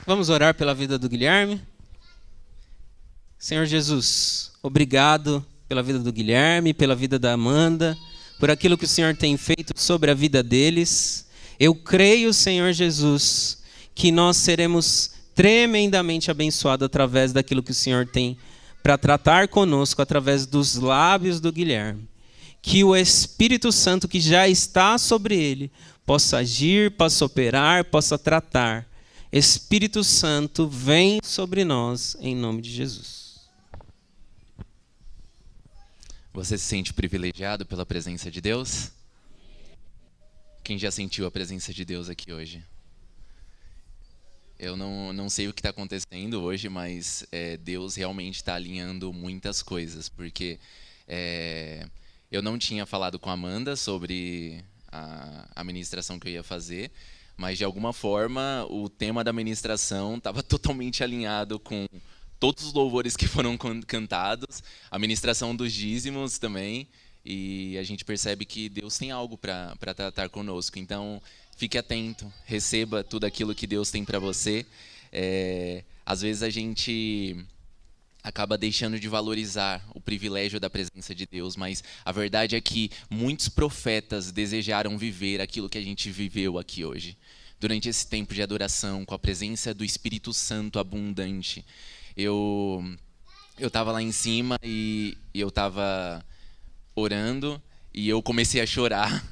Vamos orar pela vida do Guilherme? Senhor Jesus, obrigado pela vida do Guilherme, pela vida da Amanda, por aquilo que o Senhor tem feito sobre a vida deles. Eu creio, Senhor Jesus, que nós seremos tremendamente abençoados através daquilo que o Senhor tem para tratar conosco através dos lábios do Guilherme. Que o Espírito Santo que já está sobre ele possa agir, possa operar, possa tratar. Espírito Santo, vem sobre nós, em nome de Jesus. Você se sente privilegiado pela presença de Deus? Quem já sentiu a presença de Deus aqui hoje? Eu não sei o que está acontecendo hoje, mas Deus realmente está alinhando muitas coisas, porque eu não tinha falado com a Amanda sobre a ministração que eu ia fazer, mas de alguma forma o tema da ministração estava totalmente alinhado com todos os louvores que foram cantados, a ministração dos dízimos também, e a gente percebe que Deus tem algo para tratar conosco. Então, fique atento, receba tudo aquilo que Deus tem para você. Às vezes a gente acaba deixando de valorizar o privilégio da presença de Deus, mas a verdade é que muitos profetas desejaram viver aquilo que a gente viveu aqui hoje. Durante esse tempo de adoração, com a presença do Espírito Santo abundante, eu estava lá em cima e eu estava orando e eu comecei a chorar.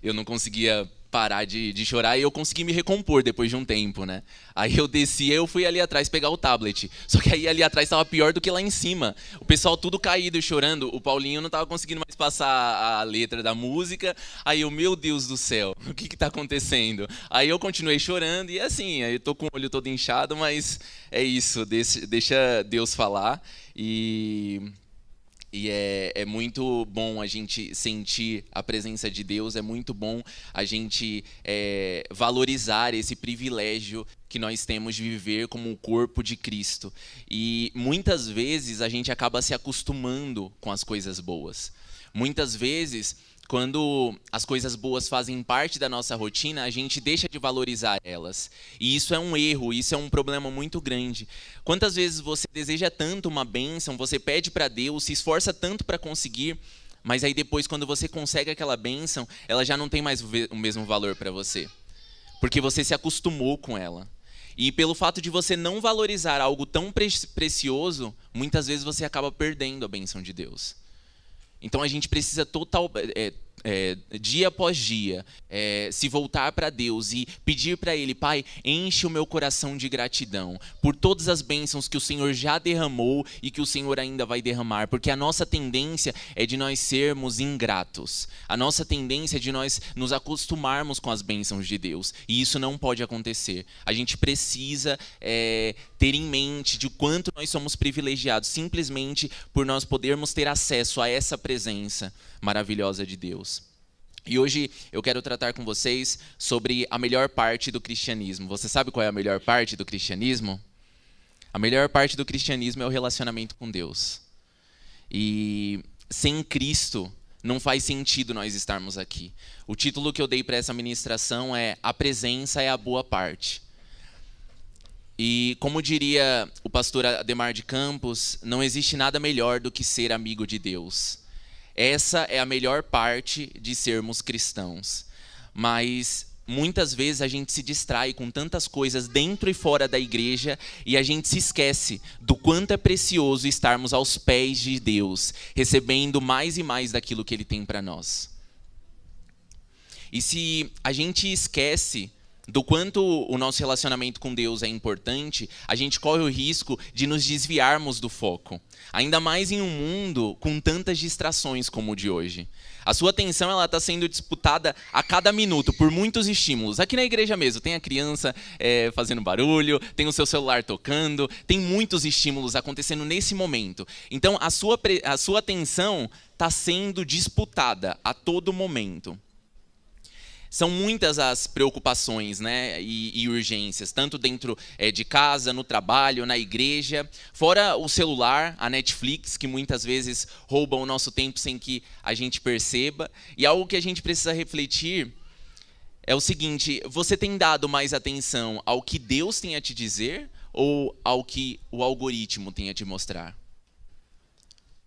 Eu não conseguia parar de chorar e eu consegui me recompor depois de um tempo, né? Aí eu desci, eu fui ali atrás pegar o tablet. Só que aí ali atrás estava pior do que lá em cima. O pessoal tudo caído, chorando. O Paulinho não estava conseguindo mais passar a letra da música. Aí eu, meu Deus do céu, o que está acontecendo? Aí eu continuei chorando e assim, aí eu tô com o olho todo inchado, mas é isso, deixa Deus falar. E é muito bom a gente sentir a presença de Deus, é muito bom a gente valorizar esse privilégio que nós temos de viver como o corpo de Cristo. E muitas vezes a gente acaba se acostumando com as coisas boas. Muitas vezes, quando as coisas boas fazem parte da nossa rotina, a gente deixa de valorizar elas. E isso é um erro, isso é um problema muito grande. Quantas vezes você deseja tanto uma bênção, você pede para Deus, se esforça tanto para conseguir, mas aí depois, quando você consegue aquela bênção, ela já não tem mais o mesmo valor para você. Porque você se acostumou com ela. E pelo fato de você não valorizar algo tão precioso, muitas vezes você acaba perdendo a bênção de Deus. Então a gente precisa dia após dia, se voltar para Deus e pedir para Ele: Pai, enche o meu coração de gratidão por todas as bênçãos que o Senhor já derramou e que o Senhor ainda vai derramar, porque a nossa tendência é de nós sermos ingratos, a nossa tendência é de nós nos acostumarmos com as bênçãos de Deus, e isso não pode acontecer. A gente precisa ter em mente de quanto nós somos privilegiados, simplesmente por nós podermos ter acesso a essa presença maravilhosa de Deus. E hoje eu quero tratar com vocês sobre a melhor parte do cristianismo. Você sabe qual é a melhor parte do cristianismo? A melhor parte do cristianismo é o relacionamento com Deus. E sem Cristo não faz sentido nós estarmos aqui. O título que eu dei para essa ministração é A Presença é a Boa Parte. E como diria o pastor Ademar de Campos, não existe nada melhor do que ser amigo de Deus. Essa é a melhor parte de sermos cristãos. Mas muitas vezes a gente se distrai com tantas coisas dentro e fora da igreja e a gente se esquece do quanto é precioso estarmos aos pés de Deus, recebendo mais e mais daquilo que Ele tem para nós. E se a gente esquece do quanto o nosso relacionamento com Deus é importante, a gente corre o risco de nos desviarmos do foco. Ainda mais em um mundo com tantas distrações como o de hoje. A sua atenção está sendo disputada a cada minuto por muitos estímulos. Aqui na igreja mesmo, tem a criança fazendo barulho, tem o seu celular tocando, tem muitos estímulos acontecendo nesse momento. Então, a sua atenção está sendo disputada a todo momento. São muitas as preocupações, né, e urgências, tanto dentro de casa, no trabalho, na igreja, fora o celular, a Netflix, que muitas vezes rouba o nosso tempo sem que a gente perceba. E algo que a gente precisa refletir é o seguinte: você tem dado mais atenção ao que Deus tem a te dizer ou ao que o algoritmo tem a te mostrar?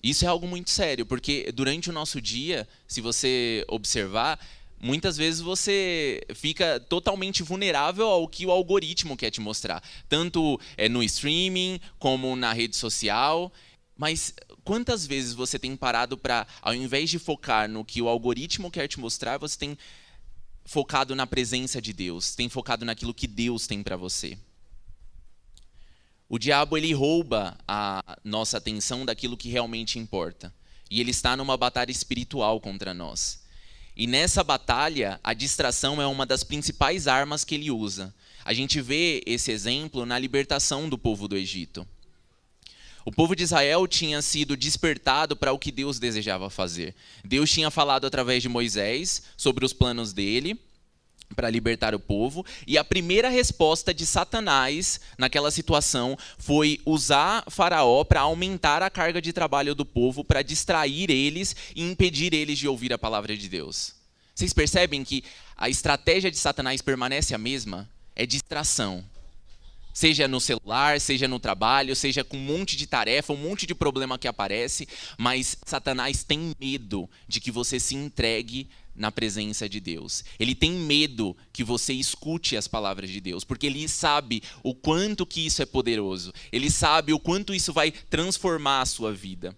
Isso é algo muito sério, porque durante o nosso dia, se você observar, muitas vezes você fica totalmente vulnerável ao que o algoritmo quer te mostrar, tanto no streaming como na rede social. Mas quantas vezes você tem parado para, ao invés de focar no que o algoritmo quer te mostrar, você tem focado na presença de Deus, tem focado naquilo que Deus tem para você? O diabo, ele rouba a nossa atenção daquilo que realmente importa. E ele está numa batalha espiritual contra nós. E nessa batalha, a distração é uma das principais armas que ele usa. A gente vê esse exemplo na libertação do povo do Egito. O povo de Israel tinha sido despertado para o que Deus desejava fazer. Deus tinha falado através de Moisés sobre os planos dele para libertar o povo, e a primeira resposta de Satanás naquela situação foi usar Faraó para aumentar a carga de trabalho do povo, para distrair eles e impedir eles de ouvir a palavra de Deus. Vocês percebem que a estratégia de Satanás permanece a mesma? É distração. Seja no celular, seja no trabalho, seja com um monte de tarefa, um monte de problema que aparece, mas Satanás tem medo de que você se entregue na presença de Deus. Ele tem medo que você escute as palavras de Deus, porque ele sabe o quanto que isso é poderoso. Ele sabe o quanto isso vai transformar a sua vida.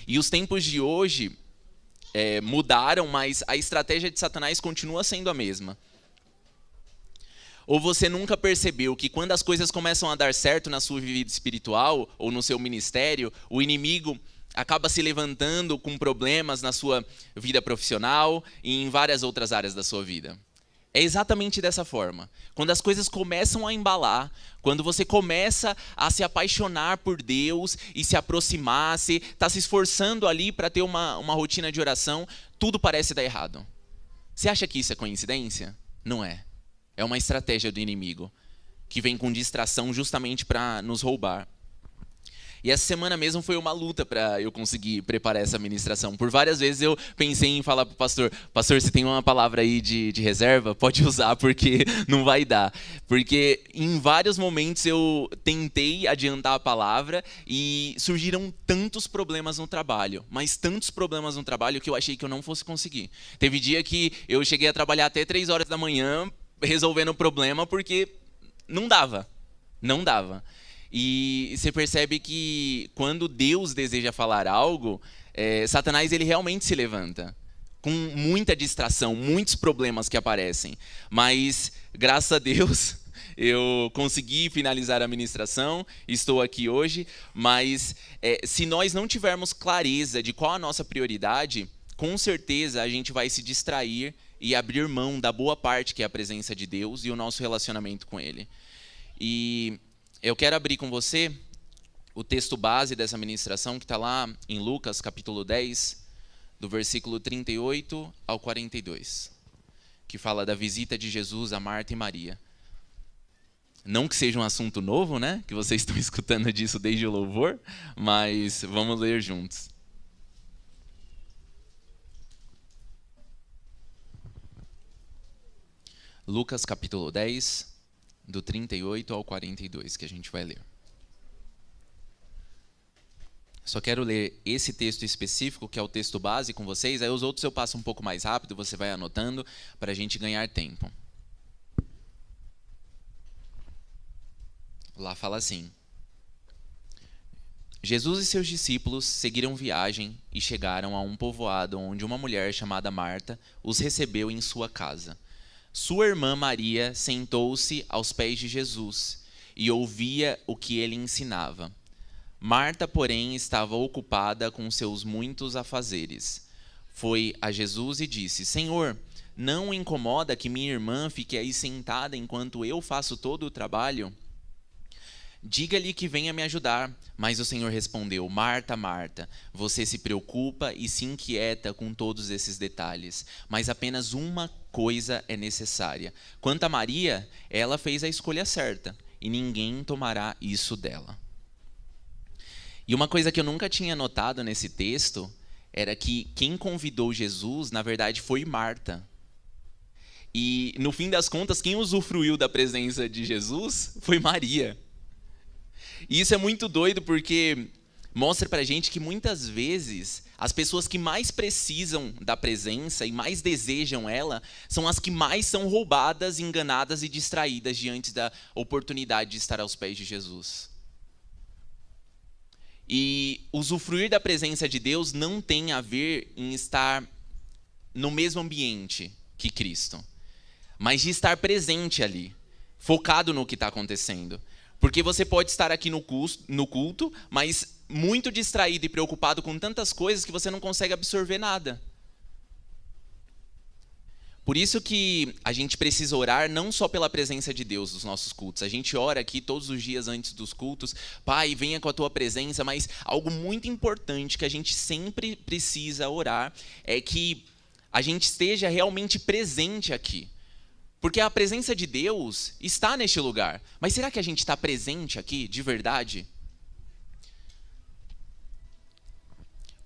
E os tempos de hoje mudaram, mas a estratégia de Satanás continua sendo a mesma. Ou você nunca percebeu que quando as coisas começam a dar certo na sua vida espiritual ou no seu ministério, o inimigo acaba se levantando com problemas na sua vida profissional e em várias outras áreas da sua vida? É exatamente dessa forma. Quando as coisas começam a embalar, quando você começa a se apaixonar por Deus e se aproximar, você está se esforçando ali para ter uma rotina de oração, tudo parece dar errado. Você acha que isso é coincidência? Não é. É uma estratégia do inimigo, que vem com distração justamente para nos roubar. E essa semana mesmo foi uma luta para eu conseguir preparar essa ministração. Por várias vezes eu pensei em falar para o pastor: pastor, você tem uma palavra aí de reserva? Pode usar, porque não vai dar. Porque em vários momentos eu tentei adiantar a palavra e surgiram tantos problemas no trabalho. Mas tantos problemas no trabalho que eu achei que eu não fosse conseguir. Teve dia que eu cheguei a trabalhar até 3 horas da manhã resolvendo o problema, porque não dava. Não dava. E você percebe que quando Deus deseja falar algo, Satanás ele realmente se levanta, com muita distração, muitos problemas que aparecem. Mas, graças a Deus, eu consegui finalizar a ministração, estou aqui hoje. Mas se nós não tivermos clareza de qual a nossa prioridade, com certeza a gente vai se distrair e abrir mão da boa parte que é a presença de Deus e o nosso relacionamento com Ele. E eu quero abrir com você o texto base dessa ministração, que está lá em Lucas, capítulo 10, do versículo 38 ao 42, que fala da visita de Jesus a Marta e Maria. Não que seja um assunto novo, né? Que vocês estão escutando disso desde o louvor, mas vamos ler juntos. Lucas, capítulo 10, do 38 ao 42, que a gente vai ler. Só quero ler esse texto específico, que é o texto base, com vocês. Aí os outros eu passo um pouco mais rápido, você vai anotando, para a gente ganhar tempo. Lá fala assim: Jesus e seus discípulos seguiram viagem e chegaram a um povoado onde uma mulher chamada Marta os recebeu em sua casa. Sua irmã Maria sentou-se aos pés de Jesus e ouvia o que ele ensinava. Marta, porém, estava ocupada com seus muitos afazeres. Foi a Jesus e disse: Senhor, não o incomoda que minha irmã fique aí sentada enquanto eu faço todo o trabalho? Diga-lhe que venha me ajudar. Mas o Senhor respondeu: Marta, Marta, você se preocupa e se inquieta com todos esses detalhes, mas apenas uma coisa é necessária. Quanto a Maria, ela fez a escolha certa, e ninguém tomará isso dela. E uma coisa que eu nunca tinha notado nesse texto era que quem convidou Jesus, na verdade, foi Marta. E, no fim das contas, quem usufruiu da presença de Jesus foi Maria. E isso é muito doido porque mostra pra gente que muitas vezes as pessoas que mais precisam da presença e mais desejam ela são as que mais são roubadas, enganadas e distraídas diante da oportunidade de estar aos pés de Jesus. E usufruir da presença de Deus não tem a ver em estar no mesmo ambiente que Cristo, mas de estar presente ali, focado no que está acontecendo. Porque você pode estar aqui no culto, mas muito distraído e preocupado com tantas coisas que você não consegue absorver nada. Por isso que a gente precisa orar não só pela presença de Deus nos nossos cultos. A gente ora aqui todos os dias antes dos cultos, Pai, venha com a tua presença, mas algo muito importante que a gente sempre precisa orar é que a gente esteja realmente presente aqui. Porque a presença de Deus está neste lugar. Mas será que a gente está presente aqui, de verdade?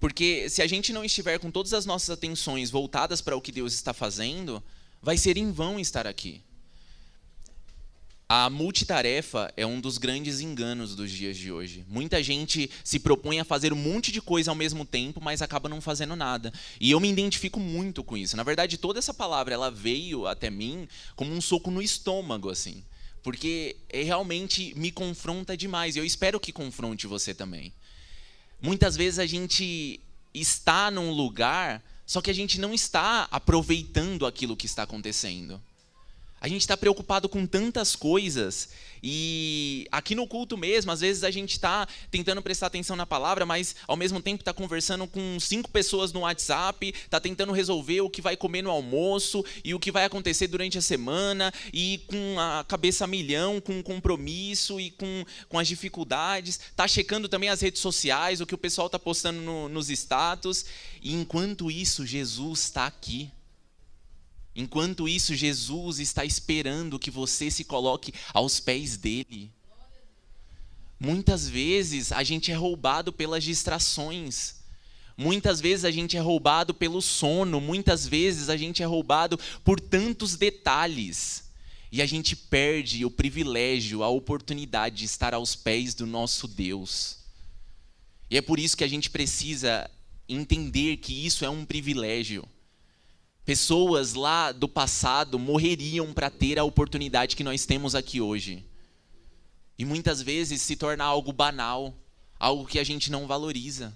Porque se a gente não estiver com todas as nossas atenções voltadas para o que Deus está fazendo, vai ser em vão estar aqui. A multitarefa é um dos grandes enganos dos dias de hoje. Muita gente se propõe a fazer um monte de coisa ao mesmo tempo, mas acaba não fazendo nada. E eu me identifico muito com isso. Na verdade, toda essa palavra ela veio até mim como um soco no estômago, assim, porque realmente me confronta demais. E eu espero que confronte você também. Muitas vezes a gente está num lugar, só que a gente não está aproveitando aquilo que está acontecendo. A gente está preocupado com tantas coisas e aqui no culto mesmo, às vezes a gente está tentando prestar atenção na palavra, mas ao mesmo tempo está conversando com 5 pessoas no WhatsApp, está tentando resolver o que vai comer no almoço e o que vai acontecer durante a semana e com a cabeça a milhão, com o compromisso e com as dificuldades. Está checando também as redes sociais, o que o pessoal está postando nos status. E enquanto isso, Jesus está aqui. Enquanto isso, Jesus está esperando que você se coloque aos pés dele. Muitas vezes a gente é roubado pelas distrações. Muitas vezes a gente é roubado pelo sono. Muitas vezes a gente é roubado por tantos detalhes. E a gente perde o privilégio, a oportunidade de estar aos pés do nosso Deus. E é por isso que a gente precisa entender que isso é um privilégio. Pessoas lá do passado morreriam para ter a oportunidade que nós temos aqui hoje. E muitas vezes se torna algo banal, algo que a gente não valoriza.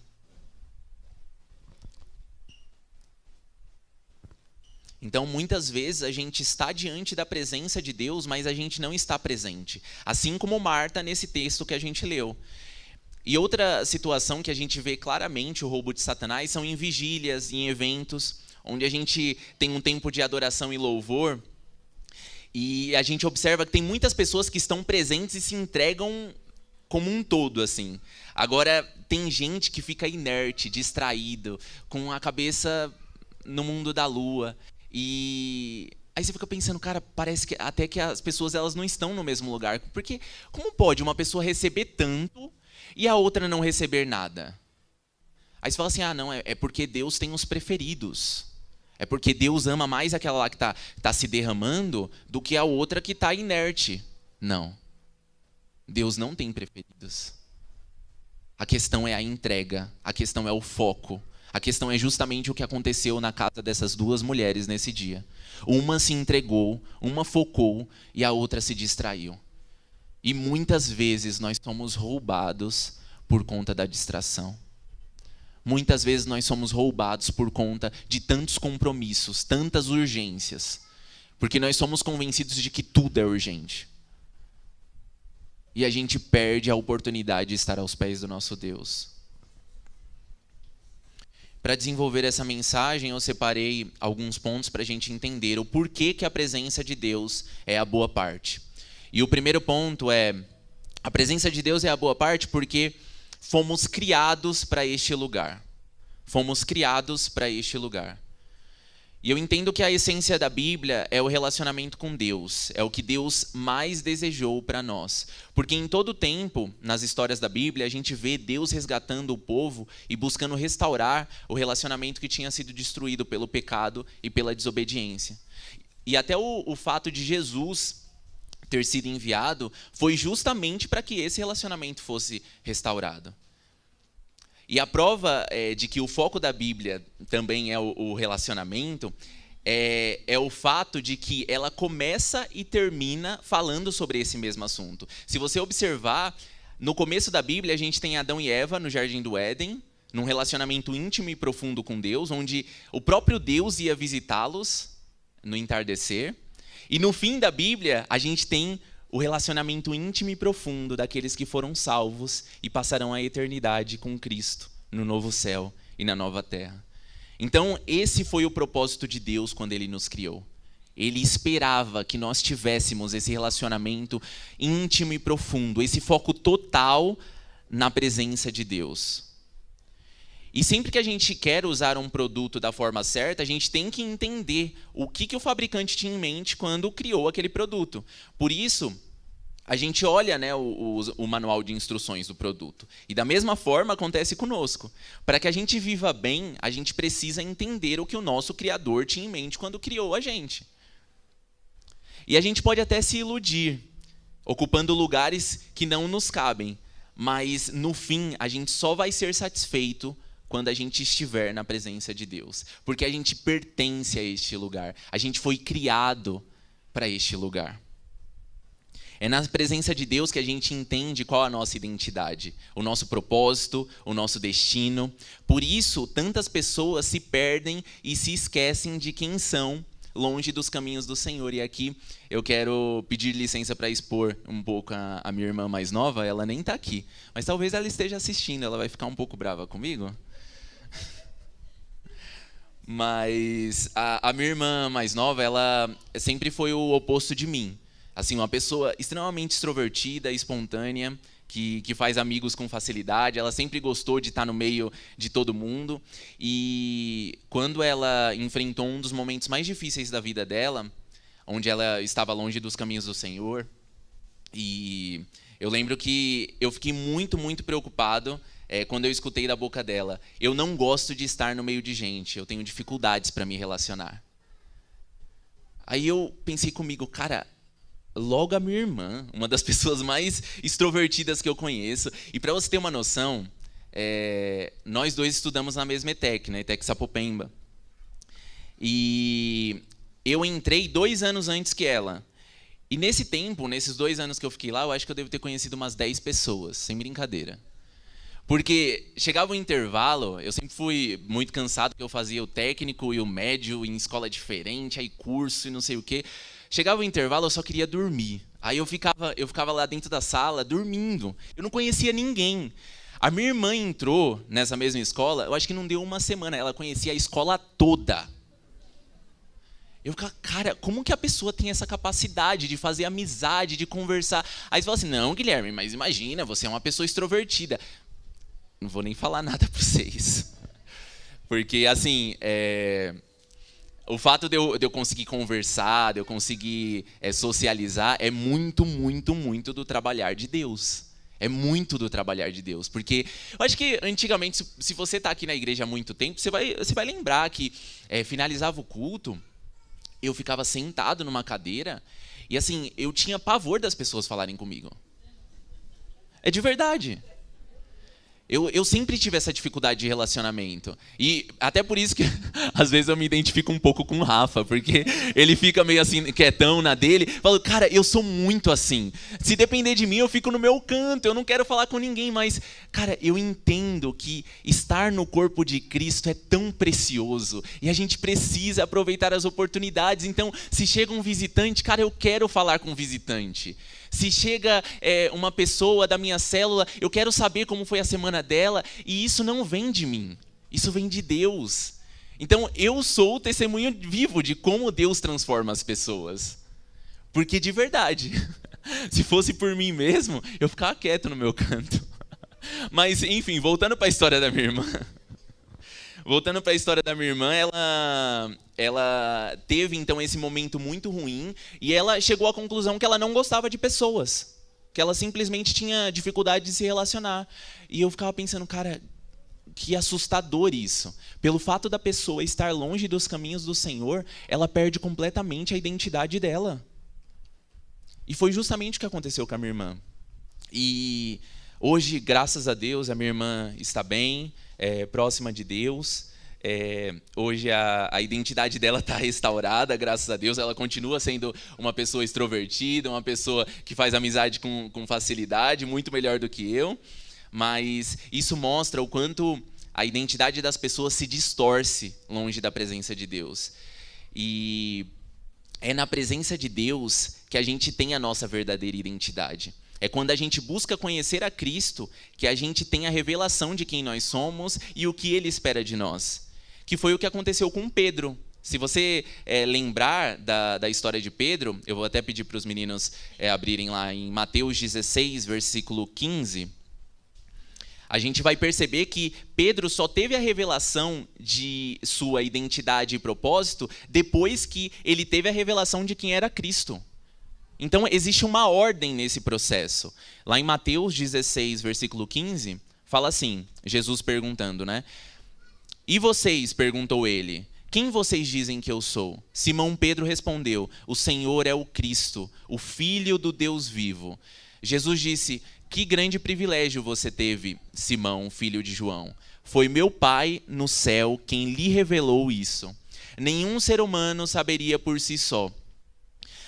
Então, muitas vezes a gente está diante da presença de Deus, mas a gente não está presente. Assim como Marta nesse texto que a gente leu. E outra situação que a gente vê claramente o roubo de Satanás são em vigílias, em eventos, onde a gente tem um tempo de adoração e louvor, e a gente observa que tem muitas pessoas que estão presentes e se entregam como um todo, assim. Agora, tem gente que fica inerte, distraído, com a cabeça no mundo da lua, e aí você fica pensando, cara, parece que até que as pessoas elas não estão no mesmo lugar, porque como pode uma pessoa receber tanto e a outra não receber nada? Aí você fala assim, não, é porque Deus tem os preferidos. É porque Deus ama mais aquela lá que tá se derramando do que a outra que está inerte. Não. Deus não tem preferidos. A questão é a entrega. A questão é o foco. A questão é justamente o que aconteceu na casa dessas 2 mulheres nesse dia. Uma se entregou, uma focou e a outra se distraiu. E muitas vezes nós somos roubados por conta da distração. Muitas vezes nós somos roubados por conta de tantos compromissos, tantas urgências. Porque nós somos convencidos de que tudo é urgente. E a gente perde a oportunidade de estar aos pés do nosso Deus. Para desenvolver essa mensagem, eu separei alguns pontos para a gente entender o porquê que a presença de Deus é a boa parte. E o primeiro ponto é, a presença de Deus é a boa parte porque fomos criados para este lugar. Fomos criados para este lugar. E eu entendo que a essência da Bíblia é o relacionamento com Deus. É o que Deus mais desejou para nós. Porque em todo tempo, nas histórias da Bíblia, a gente vê Deus resgatando o povo e buscando restaurar o relacionamento que tinha sido destruído pelo pecado e pela desobediência. E até o fato de Jesus ter sido enviado foi justamente para que esse relacionamento fosse restaurado. E a prova de que o foco da Bíblia também é o relacionamento é o fato de que ela começa e termina falando sobre esse mesmo assunto. Se você observar, no começo da Bíblia a gente tem Adão e Eva no Jardim do Éden, num relacionamento íntimo e profundo com Deus, onde o próprio Deus ia visitá-los no entardecer. E no fim da Bíblia a gente tem o relacionamento íntimo e profundo daqueles que foram salvos e passarão a eternidade com Cristo no novo céu e na nova terra. Então, esse foi o propósito de Deus quando Ele nos criou. Ele esperava que nós tivéssemos esse relacionamento íntimo e profundo, esse foco total na presença de Deus. E sempre que a gente quer usar um produto da forma certa, a gente tem que entender o que o fabricante tinha em mente quando criou aquele produto. Por isso, a gente olha, né, o manual de instruções do produto. E da mesma forma acontece conosco. Para que a gente viva bem, a gente precisa entender o que o nosso Criador tinha em mente quando criou a gente. E a gente pode até se iludir, ocupando lugares que não nos cabem. Mas, no fim, a gente só vai ser satisfeito quando a gente estiver na presença de Deus. Porque a gente pertence a este lugar. A gente foi criado para este lugar. É na presença de Deus que a gente entende qual a nossa identidade, o nosso propósito, o nosso destino. Por isso, tantas pessoas se perdem e se esquecem de quem são, longe dos caminhos do Senhor. E aqui eu quero pedir licença para expor um pouco a minha irmã mais nova. Ela nem está aqui, mas talvez ela esteja assistindo. Ela vai ficar um pouco brava comigo. Mas a minha irmã mais nova, ela sempre foi o oposto de mim. Assim, uma pessoa extremamente extrovertida, espontânea, que faz amigos com facilidade. Ela sempre gostou de estar no meio de todo mundo. E quando ela enfrentou um dos momentos mais difíceis da vida dela, onde ela estava longe dos caminhos do Senhor, e eu lembro que eu fiquei muito, muito preocupado quando eu escutei da boca dela: eu não gosto de estar no meio de gente, eu tenho dificuldades para me relacionar. Aí eu pensei comigo, cara, logo a minha irmã, uma das pessoas mais extrovertidas que eu conheço. E para você ter uma noção, nós dois estudamos na mesma ETEC, na ETEC Sapopemba. E eu entrei 2 anos antes que ela. E nesse tempo, nesses 2 anos que eu fiquei lá, eu acho que eu devo ter conhecido umas 10 pessoas, sem brincadeira. Porque chegava o intervalo, eu sempre fui muito cansado, porque eu fazia o técnico e o médio em escola diferente, aí curso e não sei o quê. Chegava o intervalo, eu só queria dormir. Aí eu ficava lá dentro da sala, dormindo. Eu não conhecia ninguém. A minha irmã entrou nessa mesma escola, eu acho que não deu uma semana, ela conhecia a escola toda. Eu ficava, cara, como que a pessoa tem essa capacidade de fazer amizade, de conversar? Aí você fala assim, não, Guilherme, mas imagina, você é uma pessoa extrovertida. Não vou nem falar nada para vocês. Porque, assim, o fato de eu conseguir conversar, de eu conseguir socializar, é muito, muito, muito do trabalhar de Deus. É muito do trabalhar de Deus. Porque eu acho que, antigamente, se você está aqui na igreja há muito tempo, você vai lembrar que finalizava o culto, eu ficava sentado numa cadeira e, assim, eu tinha pavor das pessoas falarem comigo. É de verdade. Eu sempre tive essa dificuldade de relacionamento. E até por isso que, às vezes, eu me identifico um pouco com o Rafa, porque ele fica meio assim, quietão na dele. Falo, cara, eu sou muito assim. Se depender de mim, eu fico no meu canto, eu não quero falar com ninguém. Mas, cara, eu entendo que estar no corpo de Cristo é tão precioso. E a gente precisa aproveitar as oportunidades. Então, se chega um visitante, cara, eu quero falar com o visitante. Se chega uma pessoa da minha célula, eu quero saber como foi a semana dela, e isso não vem de mim, isso vem de Deus. Então eu sou o testemunho vivo de como Deus transforma as pessoas. Porque de verdade, se fosse por mim mesmo, eu ficava quieto no meu canto. Mas enfim, voltando para a história da minha irmã. Voltando para a história da minha irmã, ela teve então esse momento muito ruim e ela chegou à conclusão que ela não gostava de pessoas, que ela simplesmente tinha dificuldade de se relacionar. E eu ficava pensando, cara, que assustador isso. Pelo fato da pessoa estar longe dos caminhos do Senhor, ela perde completamente a identidade dela. E foi justamente o que aconteceu com a minha irmã. E hoje, graças a Deus, a minha irmã está bem, próxima de Deus. Hoje a identidade dela está restaurada, graças a Deus. Ela continua sendo uma pessoa extrovertida, uma pessoa que faz amizade com facilidade, muito melhor do que eu. Mas isso mostra o quanto a identidade das pessoas se distorce longe da presença de Deus. E é na presença de Deus que a gente tem a nossa verdadeira identidade. É quando a gente busca conhecer a Cristo que a gente tem a revelação de quem nós somos e o que Ele espera de nós. Que foi o que aconteceu com Pedro. Se você lembrar da história de Pedro, eu vou até pedir para os meninos abrirem lá em Mateus 16, versículo 15. A gente vai perceber que Pedro só teve a revelação de sua identidade e propósito depois que ele teve a revelação de quem era Cristo. Então, existe uma ordem nesse processo. Lá em Mateus 16, versículo 15, fala assim, Jesus perguntando, né? E vocês, perguntou ele, quem vocês dizem que eu sou? Simão Pedro respondeu, o Senhor é o Cristo, o Filho do Deus vivo. Jesus disse, que grande privilégio você teve, Simão, filho de João. Foi meu Pai no céu quem lhe revelou isso. Nenhum ser humano saberia por si só.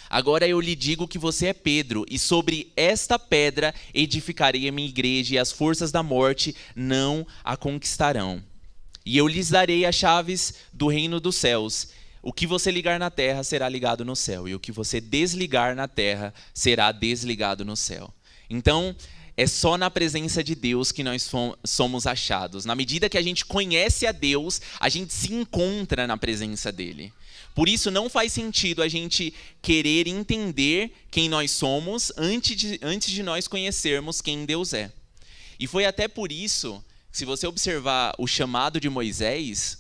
Agora eu lhe digo que você é Pedro, e sobre esta pedra edificarei a minha igreja, e as forças da morte não a conquistarão. E eu lhes darei as chaves do reino dos céus. O que você ligar na terra será ligado no céu, e o que você desligar na terra será desligado no céu. Então, é só na presença de Deus que nós somos achados. Na medida que a gente conhece a Deus, a gente se encontra na presença dele. Por isso, não faz sentido a gente querer entender quem nós somos antes de nós conhecermos quem Deus é. E foi até por isso, se você observar o chamado de Moisés,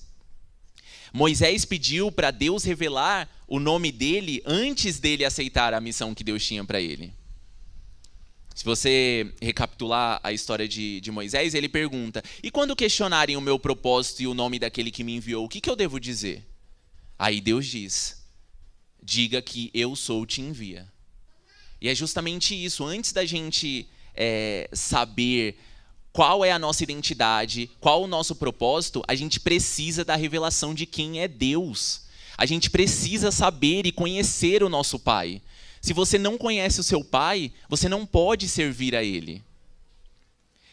Moisés pediu para Deus revelar o nome dele antes dele aceitar a missão que Deus tinha para ele. Se você recapitular a história de Moisés, ele pergunta, e quando questionarem o meu propósito e o nome daquele que me enviou, o que eu devo dizer? Aí Deus diz, diga que eu sou te envia. E é justamente isso, antes da gente saber qual é a nossa identidade, qual o nosso propósito, a gente precisa da revelação de quem é Deus. A gente precisa saber e conhecer o nosso Pai. Se você não conhece o seu Pai, você não pode servir a Ele.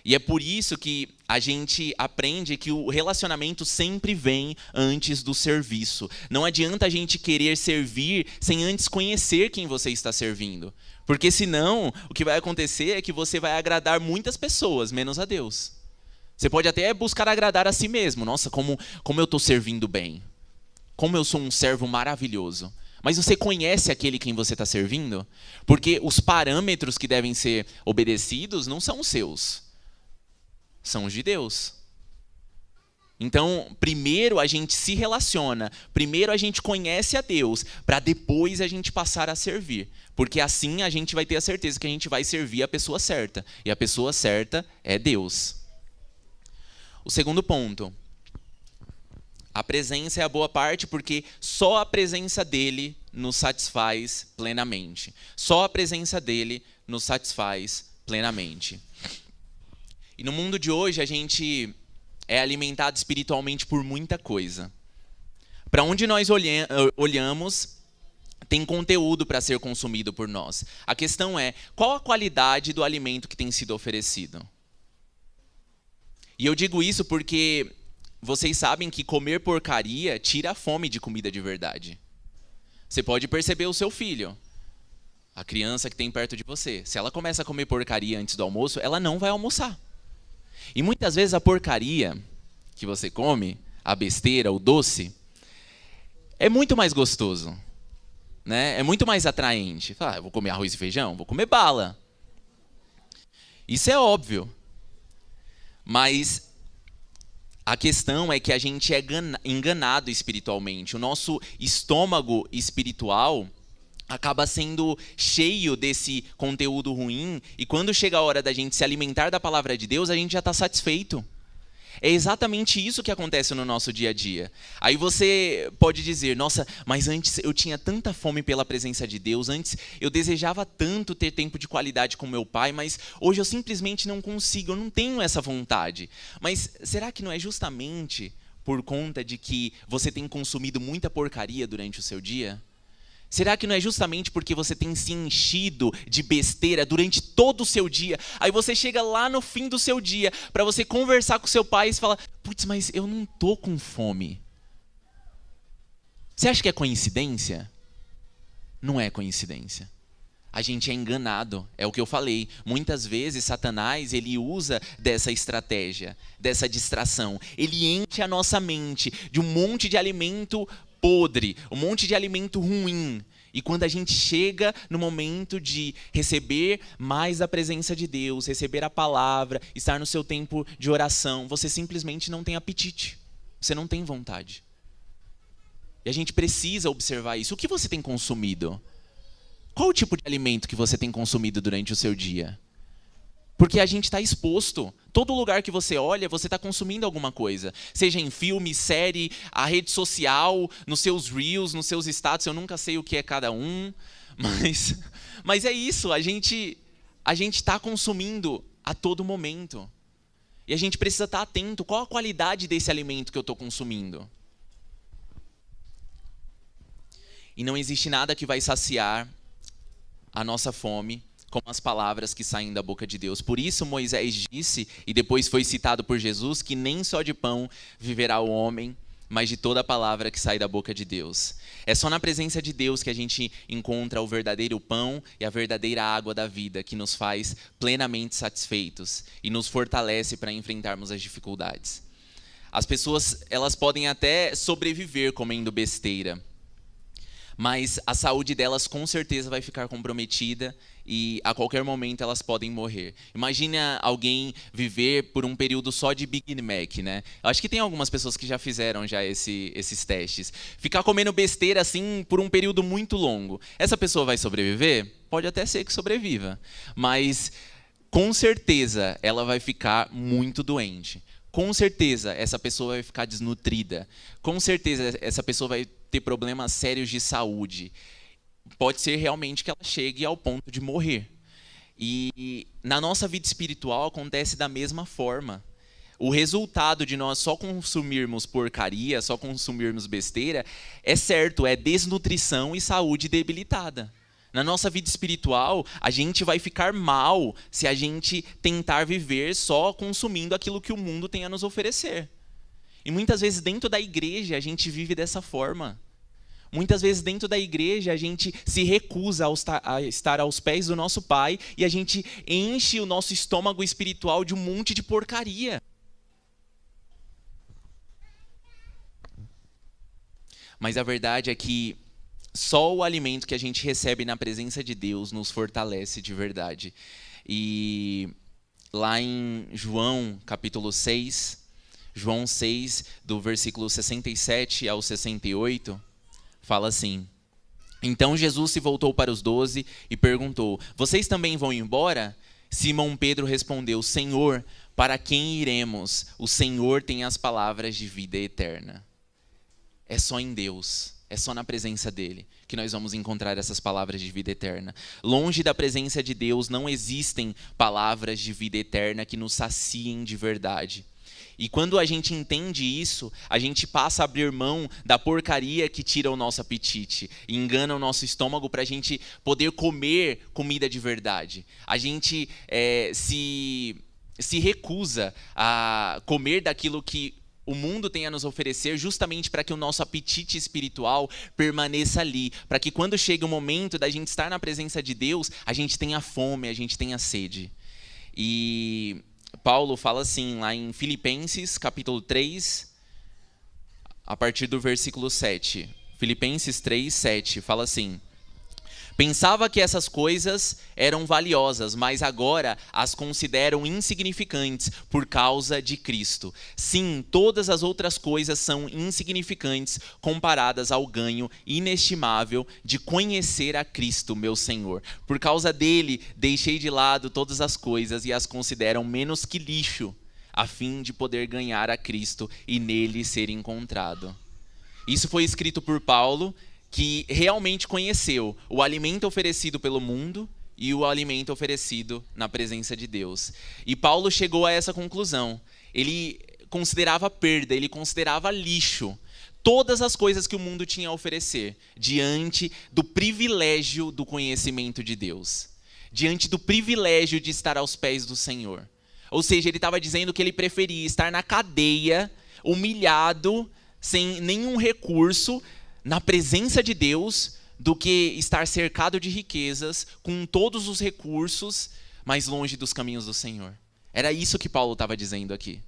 E é por isso que a gente aprende que o relacionamento sempre vem antes do serviço. Não adianta a gente querer servir sem antes conhecer quem você está servindo. Porque senão, o que vai acontecer é que você vai agradar muitas pessoas, menos a Deus. Você pode até buscar agradar a si mesmo. Nossa, como eu estou servindo bem. Como eu sou um servo maravilhoso. Mas você conhece aquele quem você está servindo? Porque os parâmetros que devem ser obedecidos não são os seus. São os de Deus. Então, primeiro a gente se relaciona, primeiro a gente conhece a Deus, para depois a gente passar a servir. Porque assim a gente vai ter a certeza que a gente vai servir a pessoa certa. E a pessoa certa é Deus. O segundo ponto. A presença é a boa parte porque só a presença dele nos satisfaz plenamente. Só a presença dele nos satisfaz plenamente. E no mundo de hoje a gente é alimentado espiritualmente por muita coisa. Para onde nós olhamos, tem conteúdo para ser consumido por nós. A questão é, qual a qualidade do alimento que tem sido oferecido? E eu digo isso porque vocês sabem que comer porcaria tira a fome de comida de verdade. Você pode perceber o seu filho, a criança que tem perto de você. Se ela começa a comer porcaria antes do almoço, ela não vai almoçar. E muitas vezes a porcaria que você come, a besteira, o doce, é muito mais gostoso, né? É muito mais atraente. Eu vou comer arroz e feijão? Vou comer bala. Isso é óbvio. Mas a questão é que a gente é enganado espiritualmente. O nosso estômago espiritual acaba sendo cheio desse conteúdo ruim, e quando chega a hora da gente se alimentar da palavra de Deus, a gente já está satisfeito. É exatamente isso que acontece no nosso dia a dia. Aí você pode dizer, nossa, mas antes eu tinha tanta fome pela presença de Deus, antes eu desejava tanto ter tempo de qualidade com meu pai, mas hoje eu simplesmente não consigo, eu não tenho essa vontade. Mas será que não é justamente por conta de que você tem consumido muita porcaria durante o seu dia? Será que não é justamente porque você tem se enchido de besteira durante todo o seu dia? Aí você chega lá no fim do seu dia para você conversar com seu pai e você fala, putz, mas eu não tô com fome. Você acha que é coincidência? Não é coincidência. A gente é enganado, é o que eu falei. Muitas vezes Satanás ele usa dessa estratégia, dessa distração. Ele enche a nossa mente de um monte de alimento podre, um monte de alimento ruim. E quando a gente chega no momento de receber mais a presença de Deus, receber a palavra, estar no seu tempo de oração, você simplesmente não tem apetite. Você não tem vontade. E a gente precisa observar isso. O que você tem consumido? Qual o tipo de alimento que você tem consumido durante o seu dia? Porque a gente está exposto. Todo lugar que você olha, você está consumindo alguma coisa. Seja em filme, série, a rede social, nos seus reels, nos seus status. Eu nunca sei o que é cada um. Mas é isso. A gente está consumindo a todo momento. E a gente precisa estar atento. Qual a qualidade desse alimento que eu estou consumindo? E não existe nada que vai saciar a nossa fome como as palavras que saem da boca de Deus. Por isso Moisés disse, e depois foi citado por Jesus, que nem só de pão viverá o homem, mas de toda a palavra que sai da boca de Deus. É só na presença de Deus que a gente encontra o verdadeiro pão e a verdadeira água da vida, que nos faz plenamente satisfeitos e nos fortalece para enfrentarmos as dificuldades. As pessoas, elas podem até sobreviver comendo besteira, mas a saúde delas com certeza vai ficar comprometida e a qualquer momento elas podem morrer. Imagina alguém viver por um período só de Big Mac, né? Eu acho que tem algumas pessoas que já fizeram já esses testes. Ficar comendo besteira assim por um período muito longo. Essa pessoa vai sobreviver? Pode até ser que sobreviva, mas com certeza ela vai ficar muito doente. Com certeza essa pessoa vai ficar desnutrida. Com certeza essa pessoa vai ter problemas sérios de saúde. Pode ser realmente que ela chegue ao ponto de morrer. E na nossa vida espiritual acontece da mesma forma. O resultado de nós só consumirmos porcaria, só consumirmos besteira, é certo, é desnutrição e saúde debilitada. Na nossa vida espiritual, a gente vai ficar mal se a gente tentar viver só consumindo aquilo que o mundo tem a nos oferecer. E muitas vezes dentro da igreja a gente vive dessa forma. Muitas vezes dentro da igreja a gente se recusa a estar aos pés do nosso Pai e a gente enche o nosso estômago espiritual de um monte de porcaria. Mas a verdade é que só o alimento que a gente recebe na presença de Deus nos fortalece de verdade. E lá em João, capítulo 6, João 6, do versículo 67 ao 68, fala assim: Então Jesus se voltou para os 12 e perguntou: Vocês também vão embora? Simão Pedro respondeu: Senhor, para quem iremos? O Senhor tem as palavras de vida eterna. É só em Deus, é só na presença dele que nós vamos encontrar essas palavras de vida eterna. Longe da presença de Deus não existem palavras de vida eterna que nos saciem de verdade. E quando a gente entende isso, a gente passa a abrir mão da porcaria que tira o nosso apetite e engana o nosso estômago para a gente poder comer comida de verdade. A gente se recusa a comer daquilo que o mundo tem a nos oferecer, justamente para que o nosso apetite espiritual permaneça ali, para que quando chega o momento da gente estar na presença de Deus, a gente tenha fome, a gente tenha sede. E Paulo fala assim, lá em Filipenses, capítulo 3, a partir do versículo 7. Filipenses 3, 7, fala assim: Pensava que essas coisas eram valiosas, mas agora as considero insignificantes por causa de Cristo. Sim, todas as outras coisas são insignificantes comparadas ao ganho inestimável de conhecer a Cristo, meu Senhor. Por causa dele, deixei de lado todas as coisas e as considero menos que lixo, a fim de poder ganhar a Cristo e nele ser encontrado. Isso foi escrito por Paulo, que realmente conheceu o alimento oferecido pelo mundo e o alimento oferecido na presença de Deus. E Paulo chegou a essa conclusão. Ele considerava perda, ele considerava lixo todas as coisas que o mundo tinha a oferecer diante do privilégio do conhecimento de Deus, diante do privilégio de estar aos pés do Senhor. Ou seja, ele estava dizendo que ele preferia estar na cadeia, humilhado, sem nenhum recurso, na presença de Deus, do que estar cercado de riquezas, com todos os recursos, mas longe dos caminhos do Senhor. Era isso que Paulo estava dizendo aqui.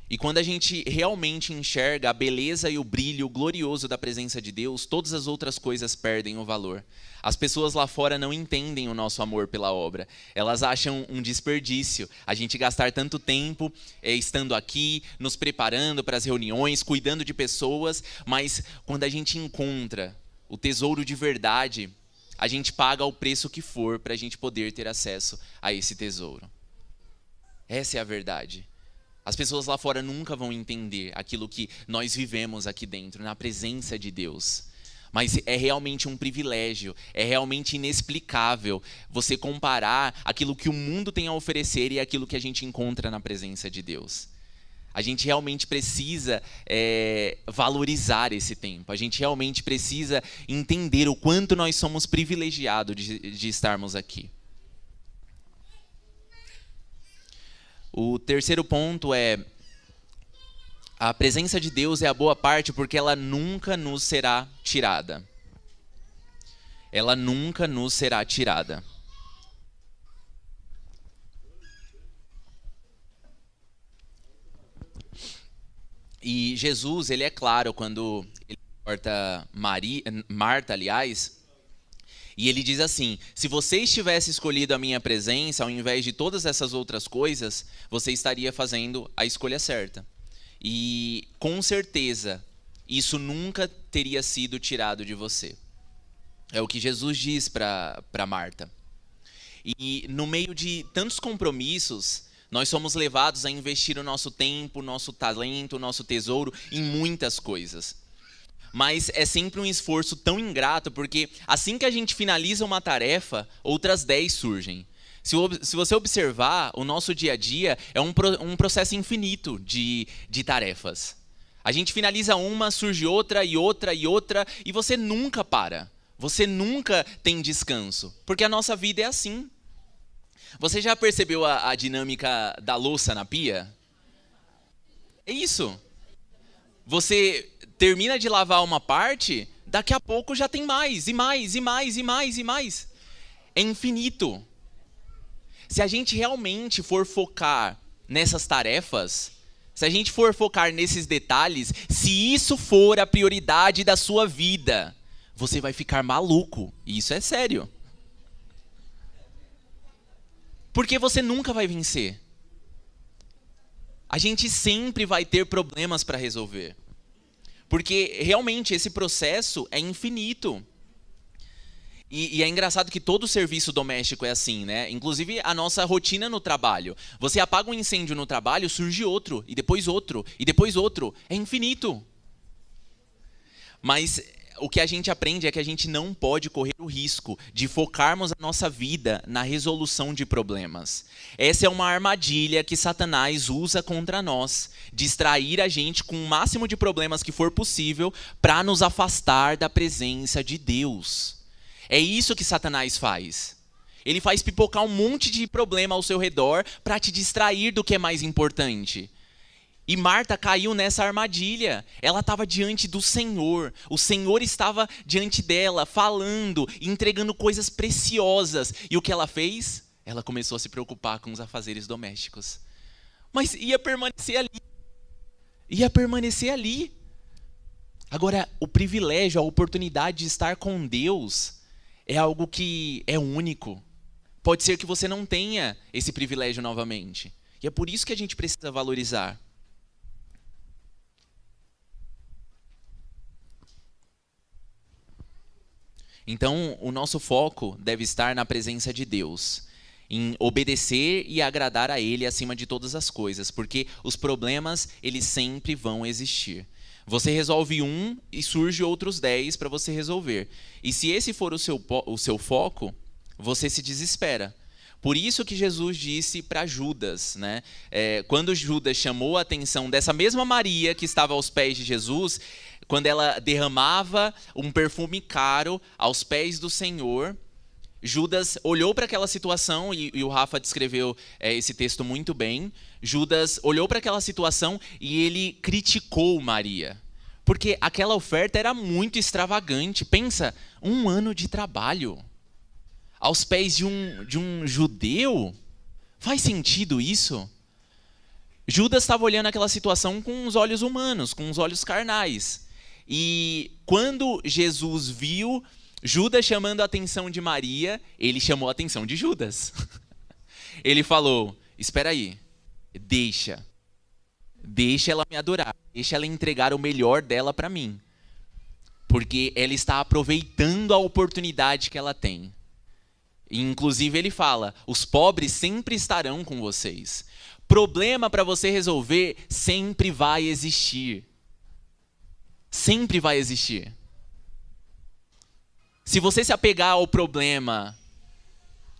E quando a gente realmente enxerga a beleza e o brilho glorioso da presença de Deus, todas as outras coisas perdem o valor. As pessoas lá fora não entendem o nosso amor pela obra. Elas acham um desperdício a gente gastar tanto tempo estando aqui, nos preparando para as reuniões, cuidando de pessoas, mas quando a gente encontra o tesouro de verdade, a gente paga o preço que for para a gente poder ter acesso a esse tesouro. Essa é a verdade. As pessoas lá fora nunca vão entender aquilo que nós vivemos aqui dentro, na presença de Deus. Mas é realmente um privilégio, é realmente inexplicável você comparar aquilo que o mundo tem a oferecer e aquilo que a gente encontra na presença de Deus. A gente realmente precisa valorizar esse tempo. A gente realmente precisa entender o quanto nós somos privilegiados de estarmos aqui. O terceiro ponto é: a presença de Deus é a boa parte porque ela nunca nos será tirada. Ela nunca nos será tirada. E Jesus, ele é claro quando ele corta Marta, aliás, e ele diz assim: se vocês tivessem escolhido a minha presença ao invés de todas essas outras coisas, você estaria fazendo a escolha certa. E com certeza, isso nunca teria sido tirado de você. É o que Jesus diz para Marta. E no meio de tantos compromissos, nós somos levados a investir o nosso tempo, o nosso talento, o nosso tesouro em muitas coisas. Mas é sempre um esforço tão ingrato, porque assim que a gente finaliza uma tarefa, outras 10 surgem. Se você observar, o nosso dia a dia é um processo infinito de tarefas. A gente finaliza uma, surge outra e outra e outra, e você nunca para. Você nunca tem descanso, porque a nossa vida é assim. Você já percebeu a dinâmica da louça na pia? É isso. Você termina de lavar uma parte, daqui a pouco já tem mais, e mais, e mais, e mais, e mais. É infinito. Se a gente realmente for focar nessas tarefas, se a gente for focar nesses detalhes, se isso for a prioridade da sua vida, você vai ficar maluco. E isso é sério. Porque você nunca vai vencer. A gente sempre vai ter problemas para resolver. Porque realmente esse processo é infinito. E é engraçado que todo serviço doméstico é assim, né? Inclusive a nossa rotina no trabalho. Você apaga um incêndio no trabalho, surge outro, e depois outro, e depois outro. É infinito. Mas o que a gente aprende é que a gente não pode correr o risco de focarmos a nossa vida na resolução de problemas. Essa é uma armadilha que Satanás usa contra nós, distrair a gente com o máximo de problemas que for possível para nos afastar da presença de Deus. É isso que Satanás faz. Ele faz pipocar um monte de problema ao seu redor para te distrair do que é mais importante. E Marta caiu nessa armadilha. Ela estava diante do Senhor. O Senhor estava diante dela, falando, entregando coisas preciosas. E o que ela fez? Ela começou a se preocupar com os afazeres domésticos. Mas ia permanecer ali. Ia permanecer ali. Agora, o privilégio, a oportunidade de estar com Deus é algo que é único. Pode ser que você não tenha esse privilégio novamente. E é por isso que a gente precisa valorizar. Então, o nosso foco deve estar na presença de Deus. em obedecer e agradar a Ele acima de todas as coisas, porque os problemas, eles sempre vão existir. Você resolve um e surge outros 10 para você resolver. E se esse for o seu foco, você se desespera. Por isso que Jesus disse para Judas, né? Quando Judas chamou a atenção dessa mesma Maria que estava aos pés de Jesus, quando ela derramava um perfume caro aos pés do Senhor, Judas olhou para aquela situação, e o Rafa descreveu esse texto muito bem. Judas olhou para aquela situação e ele criticou Maria. Porque aquela oferta era muito extravagante. Pensa, 1 ano de trabalho aos pés de um judeu? Faz sentido isso? Judas estava olhando aquela situação com os olhos humanos, com os olhos carnais. E quando Jesus viu Judas chamando a atenção de Maria, ele chamou a atenção de Judas. Ele falou, espera aí, deixa ela me adorar, deixa ela entregar o melhor dela para mim. Porque ela está aproveitando a oportunidade que ela tem. E, inclusive ele fala, os pobres sempre estarão com vocês. Problema para você resolver sempre vai existir. Sempre vai existir. Se você se apegar ao problema,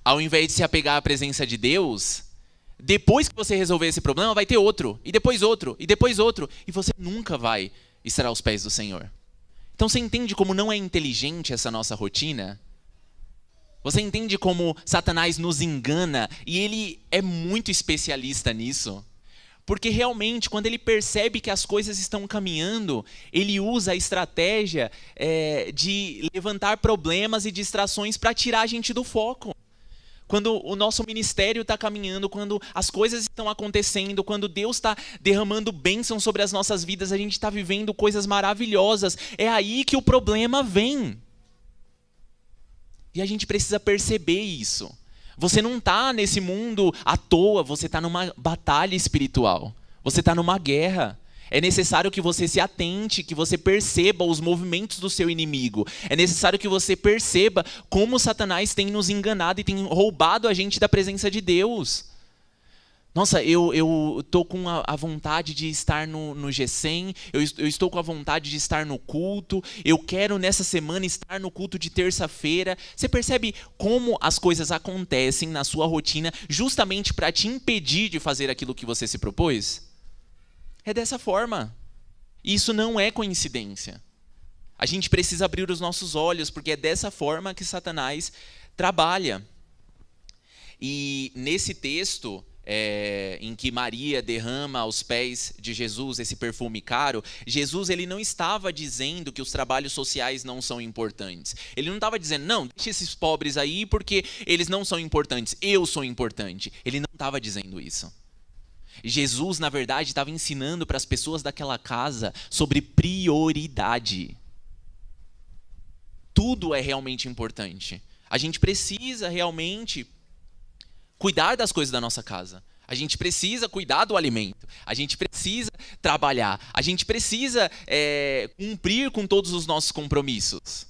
ao invés de se apegar à presença de Deus, depois que você resolver esse problema, vai ter outro, e depois outro, e depois outro, e você nunca vai estar aos pés do Senhor. Então você entende como não é inteligente essa nossa rotina? Você entende como Satanás nos engana, e ele é muito especialista nisso? Porque realmente, quando ele percebe que as coisas estão caminhando, ele usa a estratégia de levantar problemas e distrações para tirar a gente do foco. Quando o nosso ministério está caminhando, quando as coisas estão acontecendo, quando Deus está derramando bênção sobre as nossas vidas, a gente está vivendo coisas maravilhosas, é aí que o problema vem. E a gente precisa perceber isso. Você não está nesse mundo à toa, você está numa batalha espiritual. Você está numa guerra. É necessário que você se atente, que você perceba os movimentos do seu inimigo. É necessário que você perceba como Satanás tem nos enganado e tem roubado a gente da presença de Deus. Nossa, eu estou com a vontade de estar no GESEM, eu estou com a vontade de estar no culto, eu quero nessa semana estar no culto de terça-feira. Você percebe como as coisas acontecem na sua rotina justamente para te impedir de fazer aquilo que você se propôs? É dessa forma. Isso não é coincidência. A gente precisa abrir os nossos olhos, porque é dessa forma que Satanás trabalha. E nesse texto, em que Maria derrama aos pés de Jesus esse perfume caro, Jesus ele não estava dizendo que os trabalhos sociais não são importantes. Ele não estava dizendo, não, deixa esses pobres aí porque eles não são importantes, eu sou importante. Ele não estava dizendo isso. Jesus, na verdade, estava ensinando para as pessoas daquela casa sobre prioridade. Tudo é realmente importante. A gente precisa realmente cuidar das coisas da nossa casa. A gente precisa cuidar do alimento. A gente precisa trabalhar. A gente precisa cumprir com todos os nossos compromissos.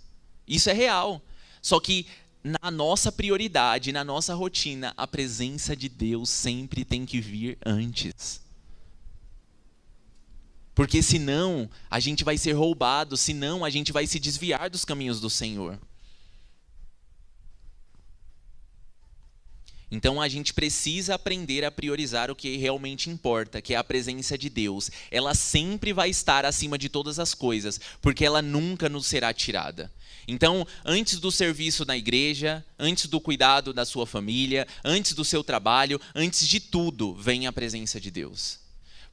Isso é real. Só que na nossa prioridade, na nossa rotina, a presença de Deus sempre tem que vir antes. Porque senão a gente vai ser roubado, senão a gente vai se desviar dos caminhos do Senhor. Então a gente precisa aprender a priorizar o que realmente importa, que é a presença de Deus. Ela sempre vai estar acima de todas as coisas, porque ela nunca nos será tirada. Então, antes do serviço na igreja, antes do cuidado da sua família, antes do seu trabalho, antes de tudo, vem a presença de Deus.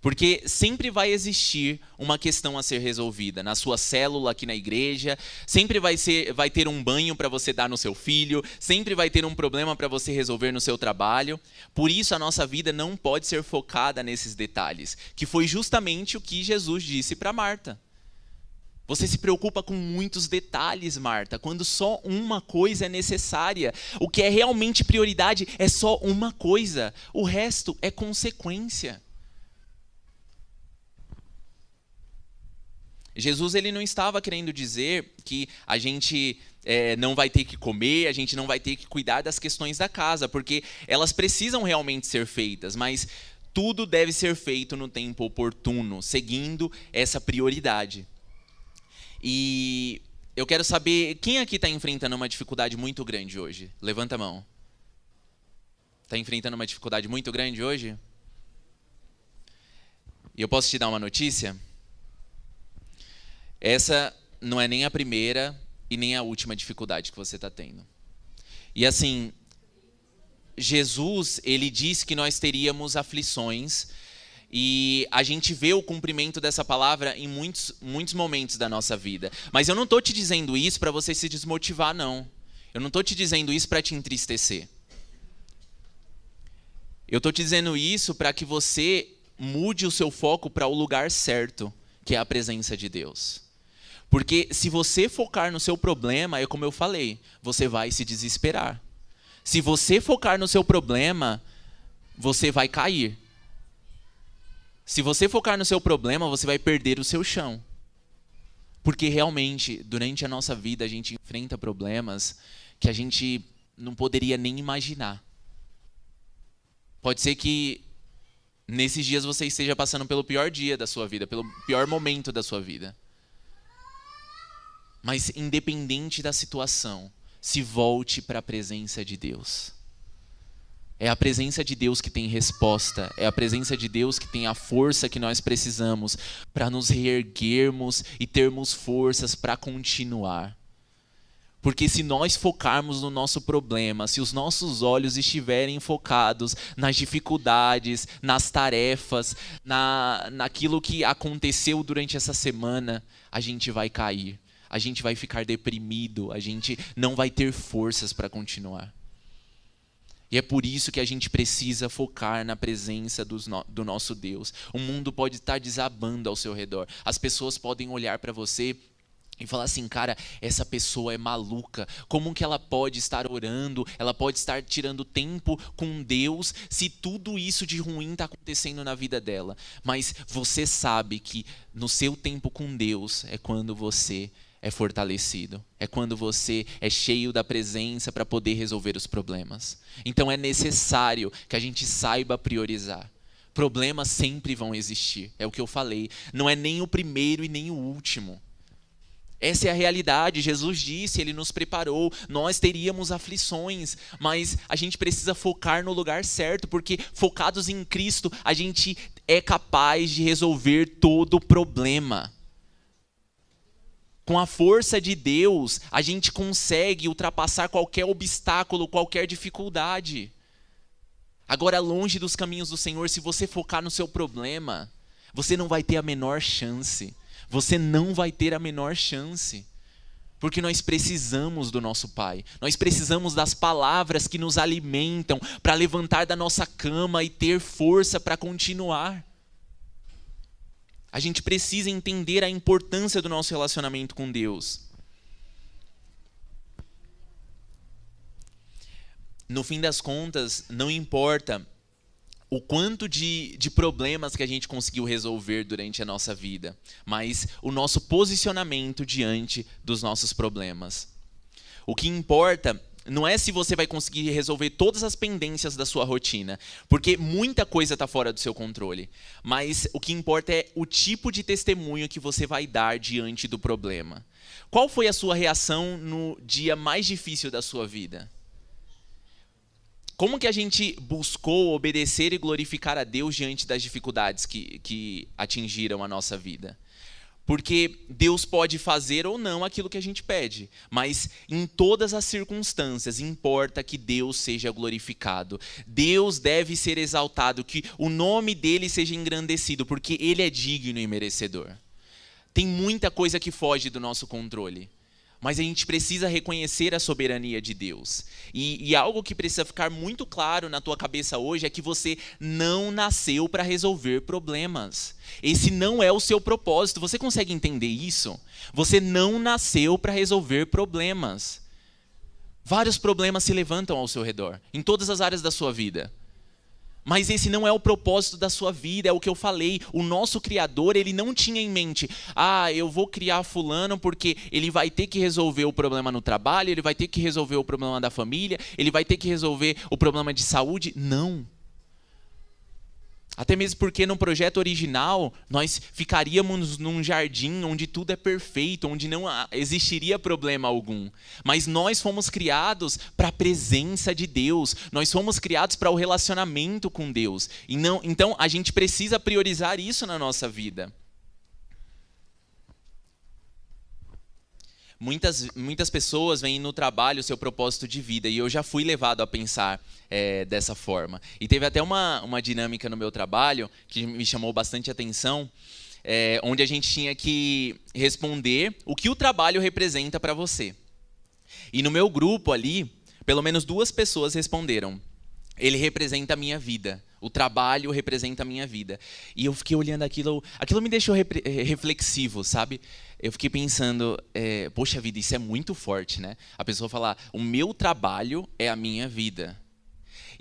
Porque sempre vai existir uma questão a ser resolvida. Na sua célula aqui na igreja, sempre vai ter um banho para você dar no seu filho, sempre vai ter um problema para você resolver no seu trabalho. Por isso a nossa vida não pode ser focada nesses detalhes, que foi justamente o que Jesus disse para Marta. Você se preocupa com muitos detalhes, Marta, quando só uma coisa é necessária. O que é realmente prioridade é só uma coisa, o resto é consequência. Jesus ele não estava querendo dizer que a gente não vai ter que comer, a gente não vai ter que cuidar das questões da casa, porque elas precisam realmente ser feitas, mas tudo deve ser feito no tempo oportuno, seguindo essa prioridade. E eu quero saber, quem aqui está enfrentando uma dificuldade muito grande hoje? Levanta a mão. Está enfrentando uma dificuldade muito grande hoje? E eu posso te dar uma notícia? Essa não é nem a primeira e nem a última dificuldade que você está tendo. E assim, Jesus, ele disse que nós teríamos aflições, e a gente vê o cumprimento dessa palavra em muitos momentos da nossa vida. Mas eu não estou te dizendo isso para você se desmotivar, não. Eu não estou te dizendo isso para te entristecer. Eu estou te dizendo isso para que você mude o seu foco para o lugar certo, que é a presença de Deus. Porque se você focar no seu problema, é como eu falei, você vai se desesperar. Se você focar no seu problema, você vai cair. Se você focar no seu problema, você vai perder o seu chão. Porque realmente, durante a nossa vida, a gente enfrenta problemas que a gente não poderia nem imaginar. Pode ser que nesses dias você esteja passando pelo pior dia da sua vida, pelo pior momento da sua vida. Mas independente da situação, se volte para a presença de Deus. É a presença de Deus que tem resposta, é a presença de Deus que tem a força que nós precisamos para nos reerguermos e termos forças para continuar. Porque se nós focarmos no nosso problema, se os nossos olhos estiverem focados nas dificuldades, nas tarefas, naquilo que aconteceu durante essa semana, a gente vai cair, a gente vai ficar deprimido, a gente não vai ter forças para continuar. E é por isso que a gente precisa focar na presença do nosso Deus. O mundo pode estar desabando ao seu redor, as pessoas podem olhar para você e falar assim, cara, essa pessoa é maluca. Como que ela pode estar orando? Ela pode estar tirando tempo com Deus se tudo isso de ruim está acontecendo na vida dela. Mas você sabe que no seu tempo com Deus é quando você é fortalecido. É quando você é cheio da presença para poder resolver os problemas. Então é necessário que a gente saiba priorizar. Problemas sempre vão existir. É o que eu falei. Não é nem o primeiro e nem o último. Essa é a realidade, Jesus disse, Ele nos preparou, nós teríamos aflições, mas a gente precisa focar no lugar certo, porque focados em Cristo, a gente é capaz de resolver todo o problema. Com a força de Deus, a gente consegue ultrapassar qualquer obstáculo, qualquer dificuldade. Agora, longe dos caminhos do Senhor, se você focar no seu problema, você não vai ter a menor chance. Você não vai ter a menor chance, porque nós precisamos do nosso Pai. Nós precisamos das palavras que nos alimentam para levantar da nossa cama e ter força para continuar. A gente precisa entender a importância do nosso relacionamento com Deus. No fim das contas, não importa o quanto de problemas que a gente conseguiu resolver durante a nossa vida, mas o nosso posicionamento diante dos nossos problemas. O que importa não é se você vai conseguir resolver todas as pendências da sua rotina, porque muita coisa está fora do seu controle, mas o que importa é o tipo de testemunho que você vai dar diante do problema. Qual foi a sua reação no dia mais difícil da sua vida? Como que a gente buscou obedecer e glorificar a Deus diante das dificuldades que atingiram a nossa vida? Porque Deus pode fazer ou não aquilo que a gente pede, mas em todas as circunstâncias importa que Deus seja glorificado. Deus deve ser exaltado, que o nome dele seja engrandecido, porque ele é digno e merecedor. Tem muita coisa que foge do nosso controle. Mas a gente precisa reconhecer a soberania de Deus. E algo que precisa ficar muito claro na tua cabeça hoje é que você não nasceu para resolver problemas. Esse não é o seu propósito. Você consegue entender isso? Você não nasceu para resolver problemas. Vários problemas se levantam ao seu redor, em todas as áreas da sua vida. Mas esse não é o propósito da sua vida, é o que eu falei. O nosso Criador, ele não tinha em mente, eu vou criar fulano porque ele vai ter que resolver o problema no trabalho, ele vai ter que resolver o problema da família, ele vai ter que resolver o problema de saúde. Não. Até mesmo porque no projeto original, nós ficaríamos num jardim onde tudo é perfeito, onde não existiria problema algum. Mas nós fomos criados para a presença de Deus. Nós fomos criados para o relacionamento com Deus. Então, a gente precisa priorizar isso na nossa vida. Muitas pessoas veem no trabalho o seu propósito de vida, e eu já fui levado a pensar dessa forma. E teve até uma dinâmica no meu trabalho que me chamou bastante atenção, onde a gente tinha que responder o que o trabalho representa para você. E no meu grupo ali, pelo menos 2 pessoas responderam: ele representa a minha vida. O trabalho representa a minha vida. E eu fiquei olhando aquilo me deixou reflexivo, sabe? Eu fiquei pensando, poxa vida, isso é muito forte, né? A pessoa falar, o meu trabalho é a minha vida.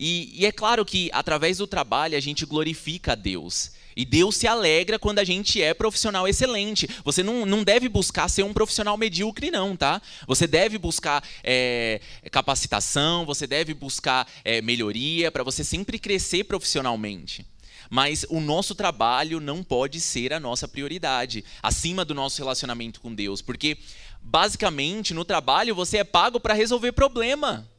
E é claro que através do trabalho a gente glorifica a Deus. E Deus se alegra quando a gente é profissional excelente. Você não deve buscar ser um profissional medíocre, não, tá? Você deve buscar capacitação, você deve buscar melhoria para você sempre crescer profissionalmente. Mas o nosso trabalho não pode ser a nossa prioridade, acima do nosso relacionamento com Deus. Porque, basicamente, no trabalho você é pago para resolver problema.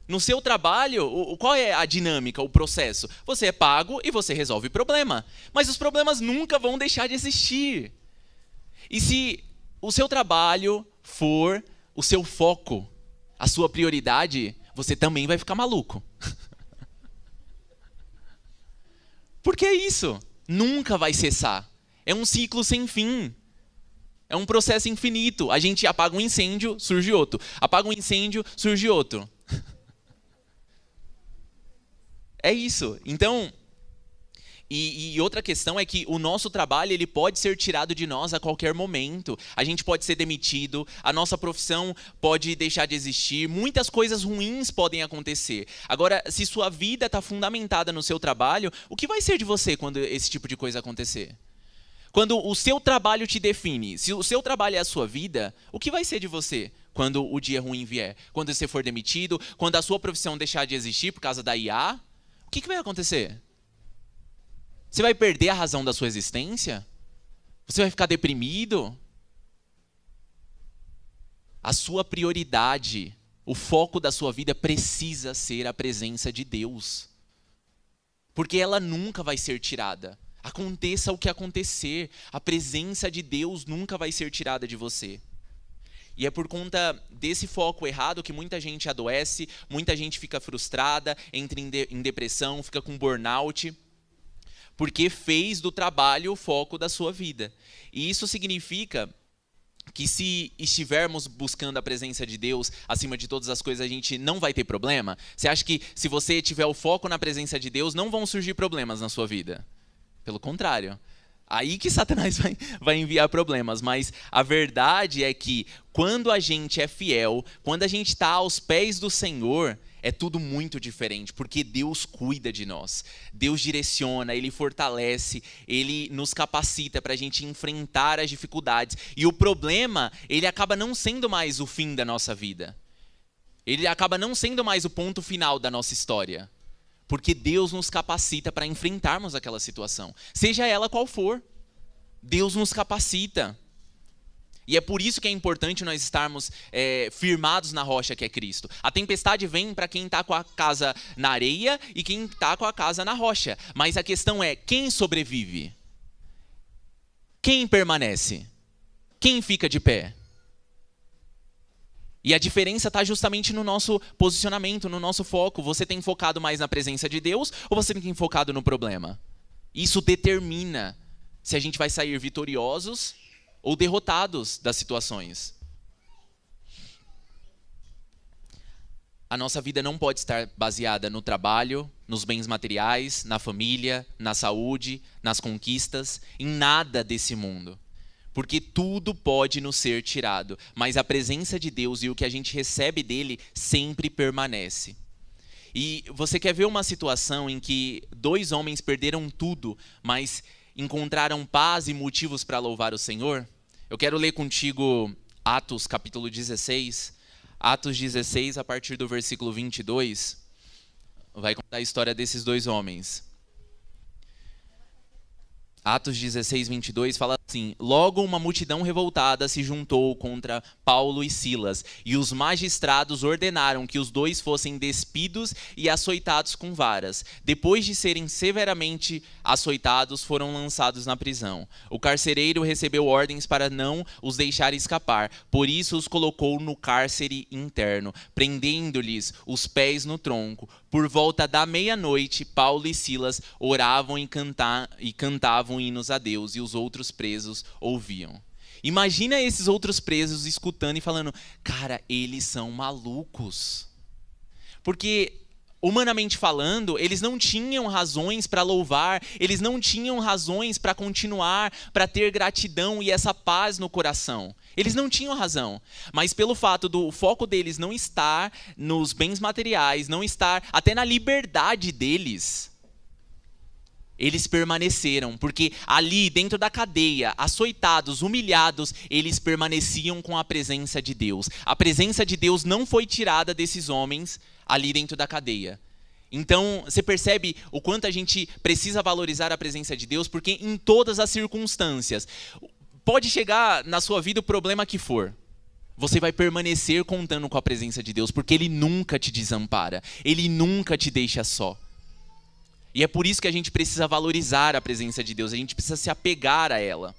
No seu trabalho, qual é a dinâmica, o processo? Você é pago e você resolve problema. Mas os problemas nunca vão deixar de existir. E se o seu trabalho for o seu foco, a sua prioridade, você também vai ficar maluco. Porque é isso. Nunca vai cessar. É um ciclo sem fim. É um processo infinito. A gente apaga um incêndio, surge outro. Apaga um incêndio, surge outro. É isso. Então, e outra questão é que o nosso trabalho ele pode ser tirado de nós a qualquer momento. A gente pode ser demitido, a nossa profissão pode deixar de existir, muitas coisas ruins podem acontecer. Agora, se sua vida está fundamentada no seu trabalho, o que vai ser de você quando esse tipo de coisa acontecer? Quando o seu trabalho te define, se o seu trabalho é a sua vida, o que vai ser de você quando o dia ruim vier? Quando você for demitido, quando a sua profissão deixar de existir por causa da IA? O que vai acontecer? Você vai perder a razão da sua existência? Você vai ficar deprimido? A sua prioridade, o foco da sua vida precisa ser a presença de Deus. Porque ela nunca vai ser tirada. Aconteça o que acontecer, a presença de Deus nunca vai ser tirada de você. E é por conta desse foco errado que muita gente adoece, muita gente fica frustrada, entra em depressão, fica com burnout, porque fez do trabalho o foco da sua vida. E isso significa que se estivermos buscando a presença de Deus acima de todas as coisas, a gente não vai ter problema? Você acha que se você tiver o foco na presença de Deus, não vão surgir problemas na sua vida? Pelo contrário. Aí que Satanás vai enviar problemas, mas a verdade é que quando a gente é fiel, quando a gente está aos pés do Senhor, é tudo muito diferente, porque Deus cuida de nós, Deus direciona, Ele fortalece, Ele nos capacita para a gente enfrentar as dificuldades. E o problema, ele acaba não sendo mais o fim da nossa vida, ele acaba não sendo mais o ponto final da nossa história. Porque Deus nos capacita para enfrentarmos aquela situação. Seja ela qual for. Deus nos capacita. E é por isso que é importante nós estarmos firmados na rocha que é Cristo. A tempestade vem para quem está com a casa na areia e quem está com a casa na rocha. Mas a questão é, quem sobrevive? Quem permanece? Quem fica de pé? E a diferença está justamente no nosso posicionamento, no nosso foco. Você tem focado mais na presença de Deus ou você tem focado no problema? Isso determina se a gente vai sair vitoriosos ou derrotados das situações. A nossa vida não pode estar baseada no trabalho, nos bens materiais, na família, na saúde, nas conquistas, em nada desse mundo. Porque tudo pode nos ser tirado, mas a presença de Deus e o que a gente recebe dele sempre permanece. E você quer ver uma situação em que 2 homens perderam tudo, mas encontraram paz e motivos para louvar o Senhor? Eu quero ler contigo Atos capítulo 16. Atos 16, a partir do versículo 22, vai contar a história desses 2 homens. Atos 16, 22 fala assim: logo uma multidão revoltada se juntou contra Paulo e Silas, e os magistrados ordenaram que os 2 fossem despidos e açoitados com varas. Depois de serem severamente açoitados, foram lançados na prisão. O carcereiro recebeu ordens para não os deixar escapar, por isso os colocou no cárcere interno, prendendo-lhes os pés no tronco. Por volta da meia-noite, Paulo e Silas oravam e cantavam hinos a Deus, e os outros presos ouviam. Imagina esses outros presos escutando e falando: cara, eles são malucos. Porque, humanamente falando, eles não tinham razões para louvar, eles não tinham razões para continuar, para ter gratidão e essa paz no coração. Eles não tinham razão, mas pelo fato do foco deles não estar nos bens materiais, não estar até na liberdade deles, eles permaneceram, porque ali dentro da cadeia, açoitados, humilhados, eles permaneciam com a presença de Deus. A presença de Deus não foi tirada desses homens ali dentro da cadeia. Então, você percebe o quanto a gente precisa valorizar a presença de Deus, porque em todas as circunstâncias, pode chegar na sua vida o problema que for, você vai permanecer contando com a presença de Deus, porque Ele nunca te desampara, Ele nunca te deixa só. E é por isso que a gente precisa valorizar a presença de Deus, a gente precisa se apegar a ela.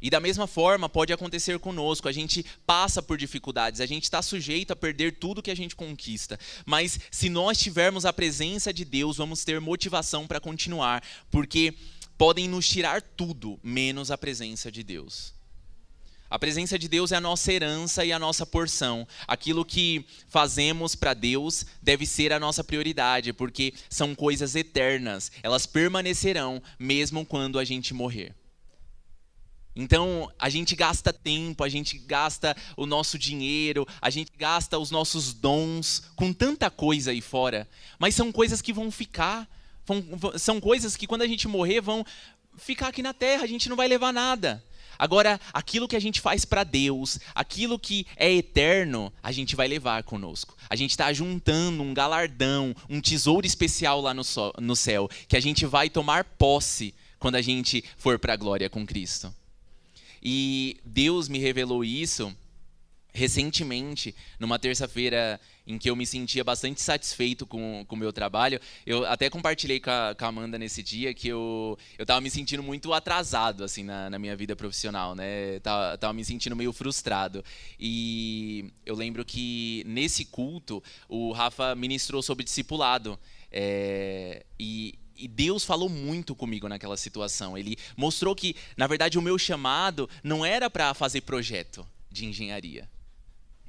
E da mesma forma pode acontecer conosco, a gente passa por dificuldades, a gente está sujeito a perder tudo que a gente conquista. Mas se nós tivermos a presença de Deus, vamos ter motivação para continuar, porque podem nos tirar tudo, menos a presença de Deus. A presença de Deus é a nossa herança e a nossa porção. Aquilo que fazemos para Deus deve ser a nossa prioridade, porque são coisas eternas. Elas permanecerão mesmo quando a gente morrer. Então, a gente gasta tempo, a gente gasta o nosso dinheiro, a gente gasta os nossos dons com tanta coisa aí fora. Mas são coisas que vão ficar. São coisas que quando a gente morrer vão ficar aqui na terra, a gente não vai levar nada. Agora, aquilo que a gente faz para Deus, aquilo que é eterno, a gente vai levar conosco. A gente está juntando um galardão, um tesouro especial lá no céu, que a gente vai tomar posse quando a gente for para a glória com Cristo. E Deus me revelou isso recentemente, numa terça-feira em que eu me sentia bastante satisfeito com o meu trabalho. Eu até compartilhei com a Amanda nesse dia que eu estava me sentindo muito atrasado assim, na minha vida profissional, né? Tava me sentindo meio frustrado. E eu lembro que nesse culto o Rafa ministrou sobre discipulado. E Deus falou muito comigo naquela situação. Ele mostrou que, na verdade, o meu chamado não era para fazer projeto de engenharia.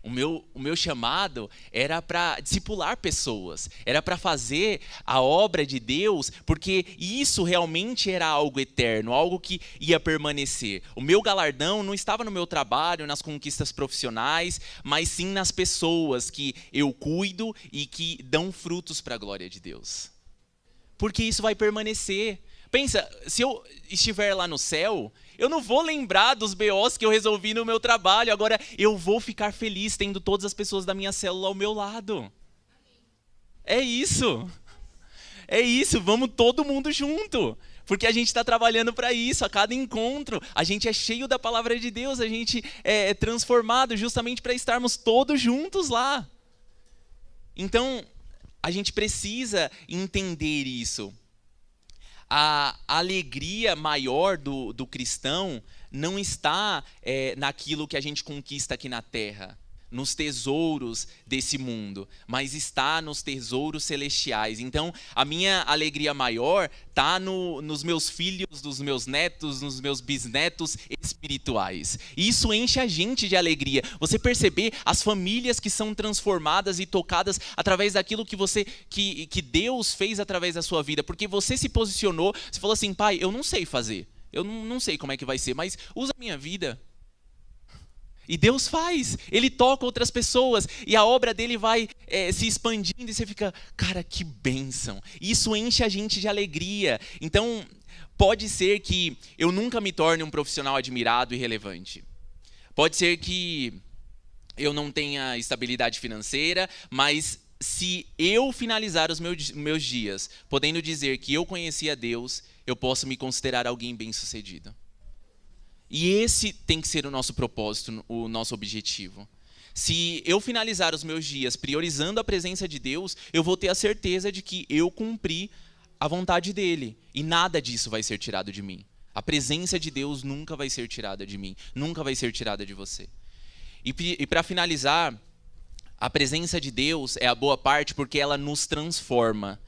O meu chamado era para discipular pessoas, era para fazer a obra de Deus, porque isso realmente era algo eterno, algo que ia permanecer. O meu galardão não estava no meu trabalho, nas conquistas profissionais, mas sim nas pessoas que eu cuido e que dão frutos para a glória de Deus. Porque isso vai permanecer. Pensa, se eu estiver lá no céu, eu não vou lembrar dos BOs que eu resolvi no meu trabalho. Agora, eu vou ficar feliz tendo todas as pessoas da minha célula ao meu lado. É isso. É isso, vamos todo mundo junto. Porque a gente está trabalhando para isso, a cada encontro. A gente é cheio da palavra de Deus, a gente é transformado justamente para estarmos todos juntos lá. Então, a gente precisa entender isso. A alegria maior do cristão não está naquilo que a gente conquista aqui na terra, nos tesouros desse mundo, mas está nos tesouros celestiais. Então, a minha alegria maior está nos meus filhos, nos meus netos, nos meus bisnetos espirituais. E isso enche a gente de alegria. Você perceber as famílias que são transformadas e tocadas através daquilo que Deus fez através da sua vida, porque você se posicionou, você falou assim: pai, eu não sei fazer, eu não sei como é que vai ser, mas usa a minha vida. E Deus faz, Ele toca outras pessoas e a obra dele vai se expandindo e você fica, cara, que bênção. Isso enche a gente de alegria. Então, pode ser que eu nunca me torne um profissional admirado e relevante. Pode ser que eu não tenha estabilidade financeira, mas se eu finalizar os meus dias podendo dizer que eu conheci a Deus, eu posso me considerar alguém bem-sucedido. E esse tem que ser o nosso propósito, o nosso objetivo. Se eu finalizar os meus dias priorizando a presença de Deus, eu vou ter a certeza de que eu cumpri a vontade dele. E nada disso vai ser tirado de mim. A presença de Deus nunca vai ser tirada de mim, nunca vai ser tirada de você. E para finalizar, a presença de Deus é a boa parte porque ela nos transforma.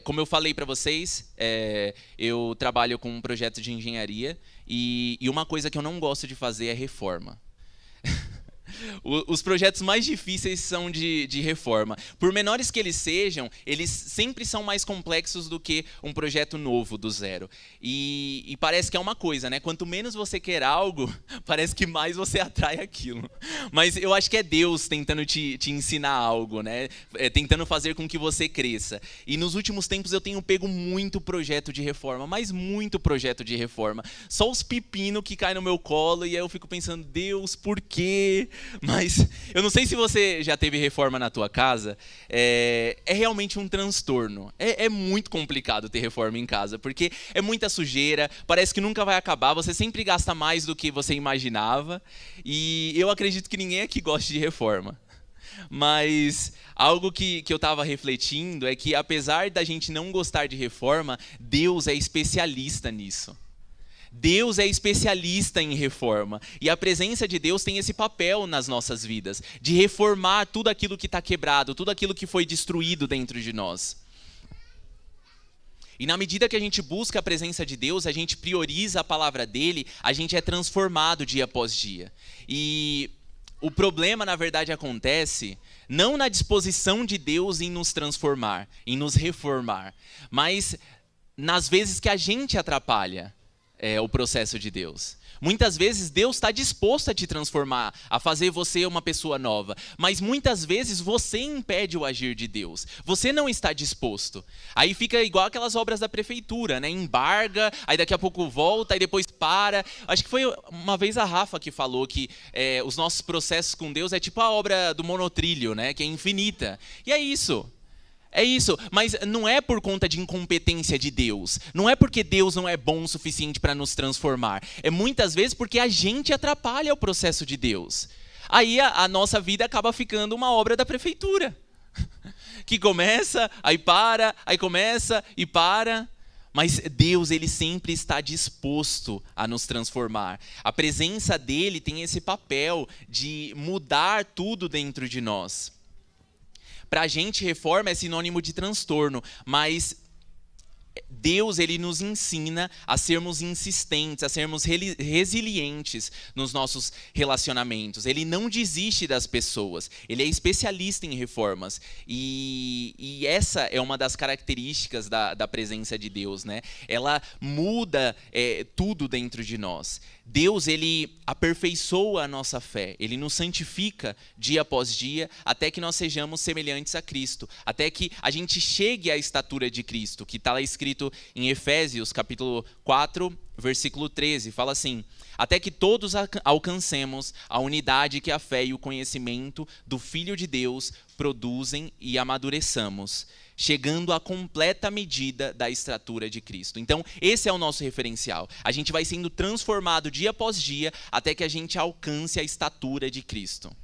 Como eu falei para vocês, eu trabalho com um projeto de engenharia e uma coisa que eu não gosto de fazer é reforma. Os projetos mais difíceis são de reforma. Por menores que eles sejam, eles sempre são mais complexos do que um projeto novo do zero. E parece que é uma coisa, né? Quanto menos você quer algo, parece que mais você atrai aquilo. Mas eu acho que é Deus tentando te ensinar algo, né? Tentando fazer com que você cresça. E nos últimos tempos eu tenho pego muito projeto de reforma, mas muito projeto de reforma. Só os pepinos que caem no meu colo e aí eu fico pensando, Deus, por quê? Mas eu não sei se você já teve reforma na tua casa, é realmente um transtorno. É muito complicado ter reforma em casa, porque é muita sujeira, parece que nunca vai acabar, você sempre gasta mais do que você imaginava, e eu acredito que ninguém aqui gosta de reforma. Mas algo que eu estava refletindo é que, apesar da gente não gostar de reforma, Deus é especialista nisso. Deus é especialista em reforma. E a presença de Deus tem esse papel nas nossas vidas, de reformar tudo aquilo que está quebrado, tudo aquilo que foi destruído dentro de nós. E na medida que a gente busca a presença de Deus, a gente prioriza a palavra dele, a gente é transformado dia após dia. E o problema, na verdade, acontece não na disposição de Deus em nos transformar, em nos reformar, mas nas vezes que a gente atrapalha o processo de Deus. Muitas vezes Deus está disposto a te transformar, a fazer você uma pessoa nova, mas muitas vezes você impede o agir de Deus. Você não está disposto. Aí fica igual aquelas obras da prefeitura, né? Embarga, aí daqui a pouco volta, aí depois para. Acho que foi uma vez a Rafa que falou que os nossos processos com Deus é tipo a obra do monotrilho, né? Que é infinita. E é isso. É isso, mas não é por conta de incompetência de Deus. Não é porque Deus não é bom o suficiente para nos transformar. É muitas vezes porque a gente atrapalha o processo de Deus. Aí a nossa vida acaba ficando uma obra da prefeitura. Que começa, aí para, aí começa e para. Mas Deus, ele sempre está disposto a nos transformar. A presença dele tem esse papel de mudar tudo dentro de nós. Para a gente, reforma é sinônimo de transtorno, mas Deus, ele nos ensina a sermos insistentes, a sermos resilientes nos nossos relacionamentos. Ele não desiste das pessoas, ele é especialista em reformas. E essa é uma das características da presença de Deus, né? Ela muda tudo dentro de nós. Deus, ele aperfeiçoa a nossa fé, ele nos santifica dia após dia, até que nós sejamos semelhantes a Cristo, até que a gente chegue à estatura de Cristo, que está lá escrito em Efésios, capítulo 4, versículo 13, fala assim: até que todos alcancemos a unidade que a fé e o conhecimento do Filho de Deus produzem e amadureçamos, chegando à completa medida da estatura de Cristo. Então, esse é o nosso referencial. A gente vai sendo transformado dia após dia até que a gente alcance a estatura de Cristo.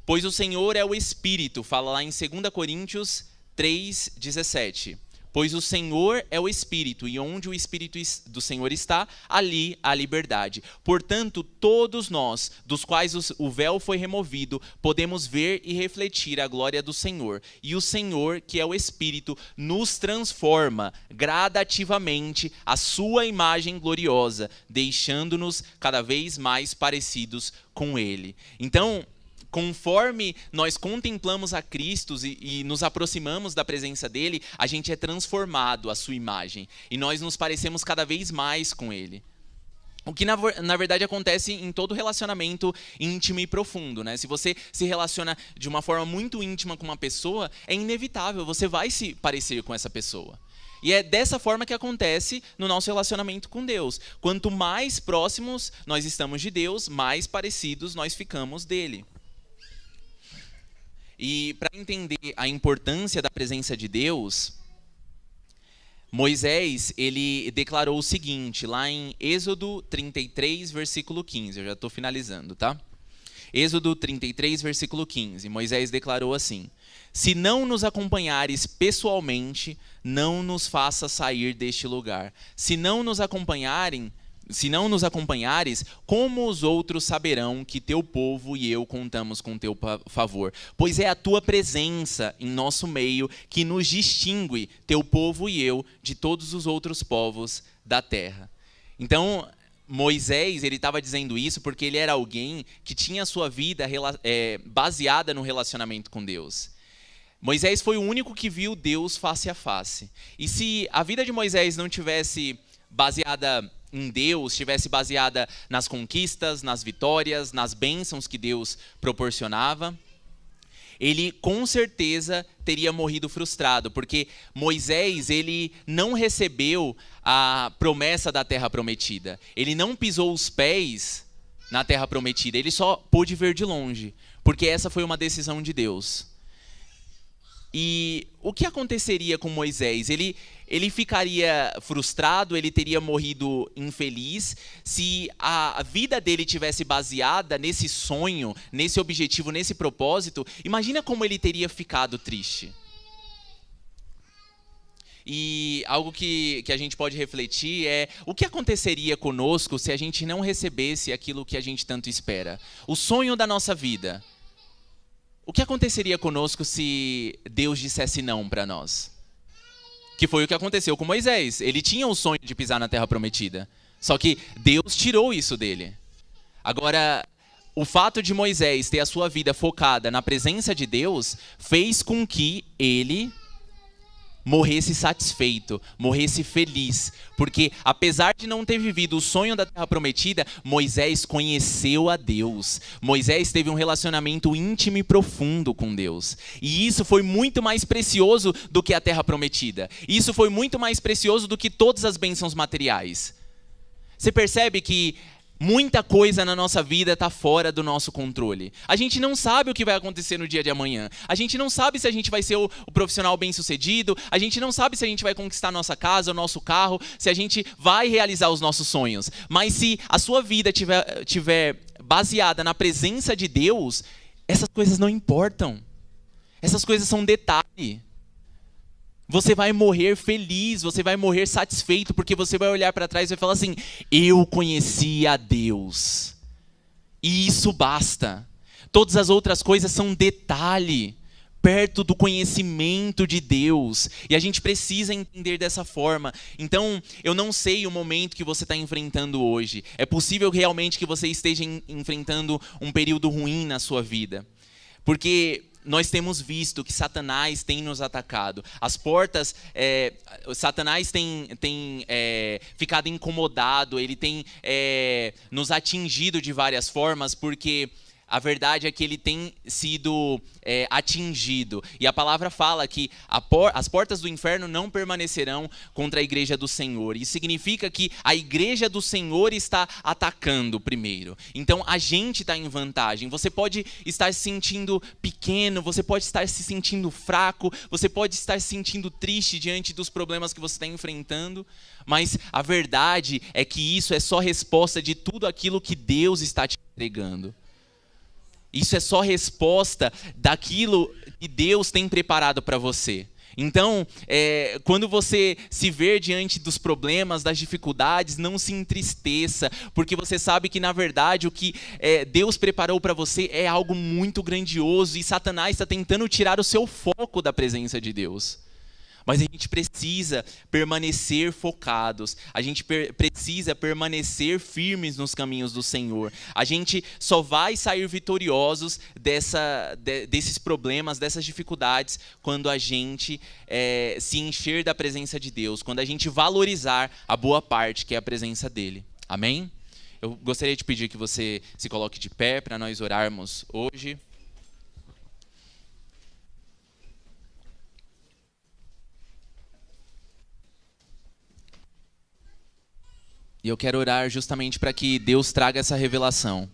Pois o Senhor é o Espírito, fala lá em 2 Coríntios 3:17. Pois o Senhor é o Espírito, e onde o Espírito do Senhor está, ali há liberdade. Portanto, todos nós, dos quais o véu foi removido, podemos ver e refletir a glória do Senhor. E o Senhor, que é o Espírito, nos transforma gradativamente à sua imagem gloriosa, deixando-nos cada vez mais parecidos com Ele. Então, conforme nós contemplamos a Cristo e nos aproximamos da presença dele, a gente é transformado à sua imagem. E nós nos parecemos cada vez mais com ele. O que na verdade acontece em todo relacionamento íntimo e profundo, né? Se você se relaciona de uma forma muito íntima com uma pessoa, é inevitável, você vai se parecer com essa pessoa. E é dessa forma que acontece no nosso relacionamento com Deus. Quanto mais próximos nós estamos de Deus, mais parecidos nós ficamos dele. E para entender a importância da presença de Deus, Moisés, ele declarou o seguinte, lá em Êxodo 33, versículo 15. Eu já estou finalizando, tá? Êxodo 33, versículo 15. Moisés declarou assim: se não nos acompanhares pessoalmente, não nos faça sair deste lugar. Se não nos acompanhares, como os outros saberão que teu povo e eu contamos com teu favor? Pois é a tua presença em nosso meio que nos distingue, teu povo e eu, de todos os outros povos da terra. Então, Moisés, ele estava dizendo isso porque ele era alguém que tinha a sua vida baseada no relacionamento com Deus. Moisés foi o único que viu Deus face a face. E se a vida de Moisés não tivesse baseada em Deus, estivesse baseada nas conquistas, nas vitórias, nas bênçãos que Deus proporcionava, ele com certeza teria morrido frustrado, porque Moisés, ele não recebeu a promessa da terra prometida. Ele não pisou os pés na terra prometida, ele só pôde ver de longe, porque essa foi uma decisão de Deus. E o que aconteceria com Moisés? Ele ficaria frustrado, ele teria morrido infeliz se a vida dele tivesse baseada nesse sonho, nesse objetivo, nesse propósito. Imagina como ele teria ficado triste. E algo que a gente pode refletir é o que aconteceria conosco se a gente não recebesse aquilo que a gente tanto espera? O sonho da nossa vida. O que aconteceria conosco se Deus dissesse não para nós? Que foi o que aconteceu com Moisés. Ele tinha o sonho de pisar na terra prometida. Só que Deus tirou isso dele. Agora, o fato de Moisés ter a sua vida focada na presença de Deus fez com que ele morresse satisfeito, morresse feliz. Porque apesar de não ter vivido o sonho da terra prometida, Moisés conheceu a Deus. Moisés teve um relacionamento íntimo e profundo com Deus. E isso foi muito mais precioso do que a terra prometida. Isso foi muito mais precioso do que todas as bênçãos materiais. Você percebe que muita coisa na nossa vida está fora do nosso controle. A gente não sabe o que vai acontecer no dia de amanhã. A gente não sabe se a gente vai ser o profissional bem-sucedido. A gente não sabe se a gente vai conquistar nossa casa, o nosso carro, se a gente vai realizar os nossos sonhos. Mas se a sua vida tiver baseada na presença de Deus, essas coisas não importam. Essas coisas são detalhe. Você vai morrer feliz, você vai morrer satisfeito, porque você vai olhar para trás e vai falar assim: eu conheci a Deus. E isso basta. Todas as outras coisas são detalhe, perto do conhecimento de Deus. E a gente precisa entender dessa forma. Então, eu não sei o momento que você está enfrentando hoje. É possível realmente que você esteja enfrentando um período ruim na sua vida. Porque nós temos visto que Satanás tem nos atacado. As portas, Satanás tem ficado incomodado, ele tem nos atingido de várias formas, porque a verdade é que ele tem sido atingido. E a palavra fala que as portas do inferno não permanecerão contra a igreja do Senhor. Isso significa que a igreja do Senhor está atacando primeiro. Então a gente está em vantagem. Você pode estar se sentindo pequeno, você pode estar se sentindo fraco, você pode estar se sentindo triste diante dos problemas que você está enfrentando. Mas a verdade é que isso é só resposta de tudo aquilo que Deus está te entregando. Isso é só resposta daquilo que Deus tem preparado para você. Então, quando você se ver diante dos problemas, das dificuldades, não se entristeça, porque você sabe que, na verdade, o que Deus preparou para você é algo muito grandioso e Satanás está tentando tirar o seu foco da presença de Deus. Mas a gente precisa permanecer focados, a gente precisa permanecer firmes nos caminhos do Senhor. A gente só vai sair vitoriosos desses problemas, dessas dificuldades, quando a gente se encher da presença de Deus, quando a gente valorizar a boa parte que é a presença dEle. Amém? Eu gostaria de pedir que você se coloque de pé para nós orarmos hoje. E eu quero orar justamente para que Deus traga essa revelação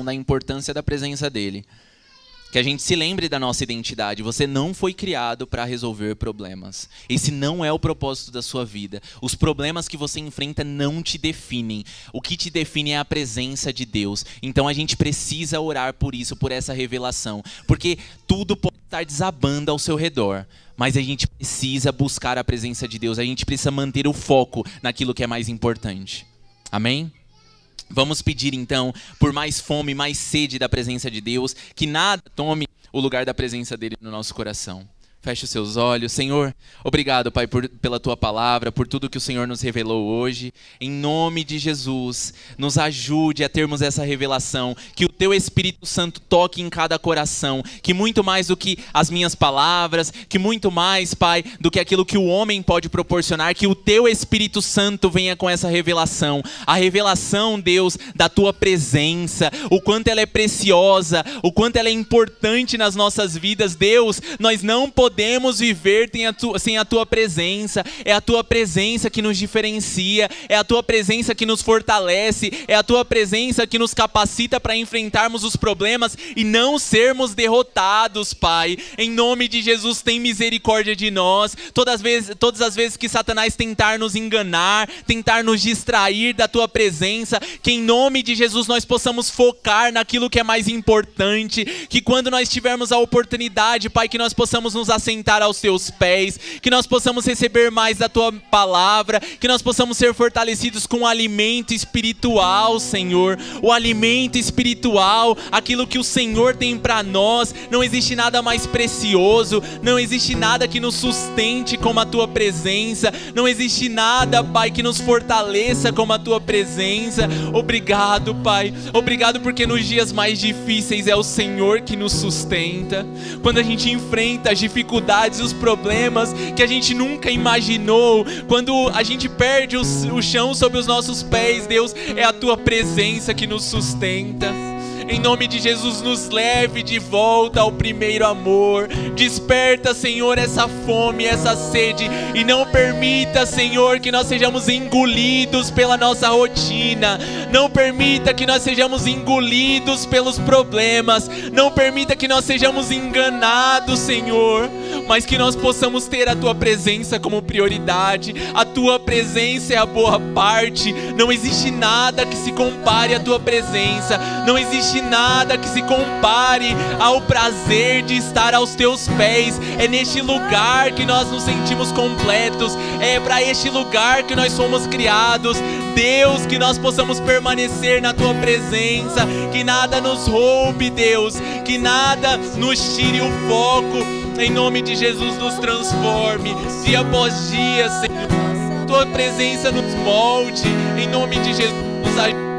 da importância da presença dele. Que a gente se lembre da nossa identidade. Você não foi criado para resolver problemas. Esse não é o propósito da sua vida. Os problemas que você enfrenta não te definem. O que te define é a presença de Deus. Então a gente precisa orar por isso, por essa revelação. Porque tudo pode estar desabando ao seu redor. Mas a gente precisa buscar a presença de Deus. A gente precisa manter o foco naquilo que é mais importante. Amém? Vamos pedir então por mais fome, mais sede da presença de Deus, que nada tome o lugar da presença dele no nosso coração. Feche os seus olhos. Senhor, obrigado, Pai, pela Tua palavra, por tudo que o Senhor nos revelou hoje. Em nome de Jesus, nos ajude a termos essa revelação. Que o Teu Espírito Santo toque em cada coração. Que muito mais do que as minhas palavras, que muito mais, Pai, do que aquilo que o homem pode proporcionar, que o Teu Espírito Santo venha com essa revelação. A revelação, Deus, da Tua presença. O quanto ela é preciosa, o quanto ela é importante nas nossas vidas. Deus, nós não podemos viver sem a Tua presença. É a Tua presença que nos diferencia, é a Tua presença que nos fortalece, é a Tua presença que nos capacita para enfrentarmos os problemas e não sermos derrotados, Pai. Em nome de Jesus, tem misericórdia de nós. Todas as vezes que Satanás tentar nos enganar, tentar nos distrair da Tua presença, que em nome de Jesus nós possamos focar naquilo que é mais importante, que quando nós tivermos a oportunidade, Pai, que nós possamos nos assentar aos Teus pés, que nós possamos receber mais da Tua palavra, que nós possamos ser fortalecidos com o alimento espiritual, Senhor, o alimento espiritual, aquilo que o Senhor tem para nós. Não existe nada mais precioso, não existe nada que nos sustente como a Tua presença, não existe nada, Pai, que nos fortaleça como a Tua presença. Obrigado, Pai, obrigado porque nos dias mais difíceis é o Senhor que nos sustenta. Quando a gente enfrenta as dificuldades, os problemas que a gente nunca imaginou, quando a gente perde o chão sob os nossos pés, Deus, é a Tua presença que nos sustenta. Em nome de Jesus, nos leve de volta ao primeiro amor. Desperta, Senhor, essa fome, essa sede, e não permita, Senhor, que nós sejamos engolidos pela nossa rotina. Não permita que nós sejamos engolidos pelos problemas. Não permita que nós sejamos enganados, Senhor, mas que nós possamos ter a Tua presença como prioridade. A Tua presença é a boa parte. Não existe nada que se compare à Tua presença. Não existe nada que se compare ao prazer de estar aos Teus pés. É neste lugar que nós nos sentimos completos. É para este lugar que nós fomos criados. Deus, que nós possamos permanecer na Tua presença. Que nada nos roube, Deus. Que nada nos tire o foco. Em nome de Jesus, nos transforme dia após dia, Senhor. Tua presença nos molde. Em nome de Jesus, nos ajude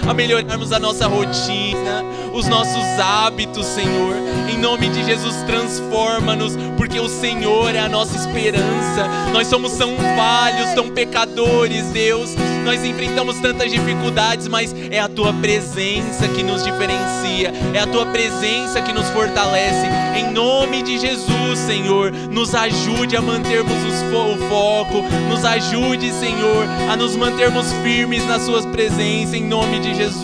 a melhorarmos a nossa rotina, os nossos hábitos, Senhor. Em nome de Jesus, transforma-nos, porque o Senhor é a nossa esperança. Nós somos tão falhos, tão pecadores, Deus. Nós enfrentamos tantas dificuldades, mas é a Tua presença que nos diferencia, é a Tua presença que nos fortalece. Em nome de Jesus, Senhor, nos ajude a mantermos o foco, nos ajude, Senhor, a nos mantermos firmes na Sua presença, em nome de Jesus.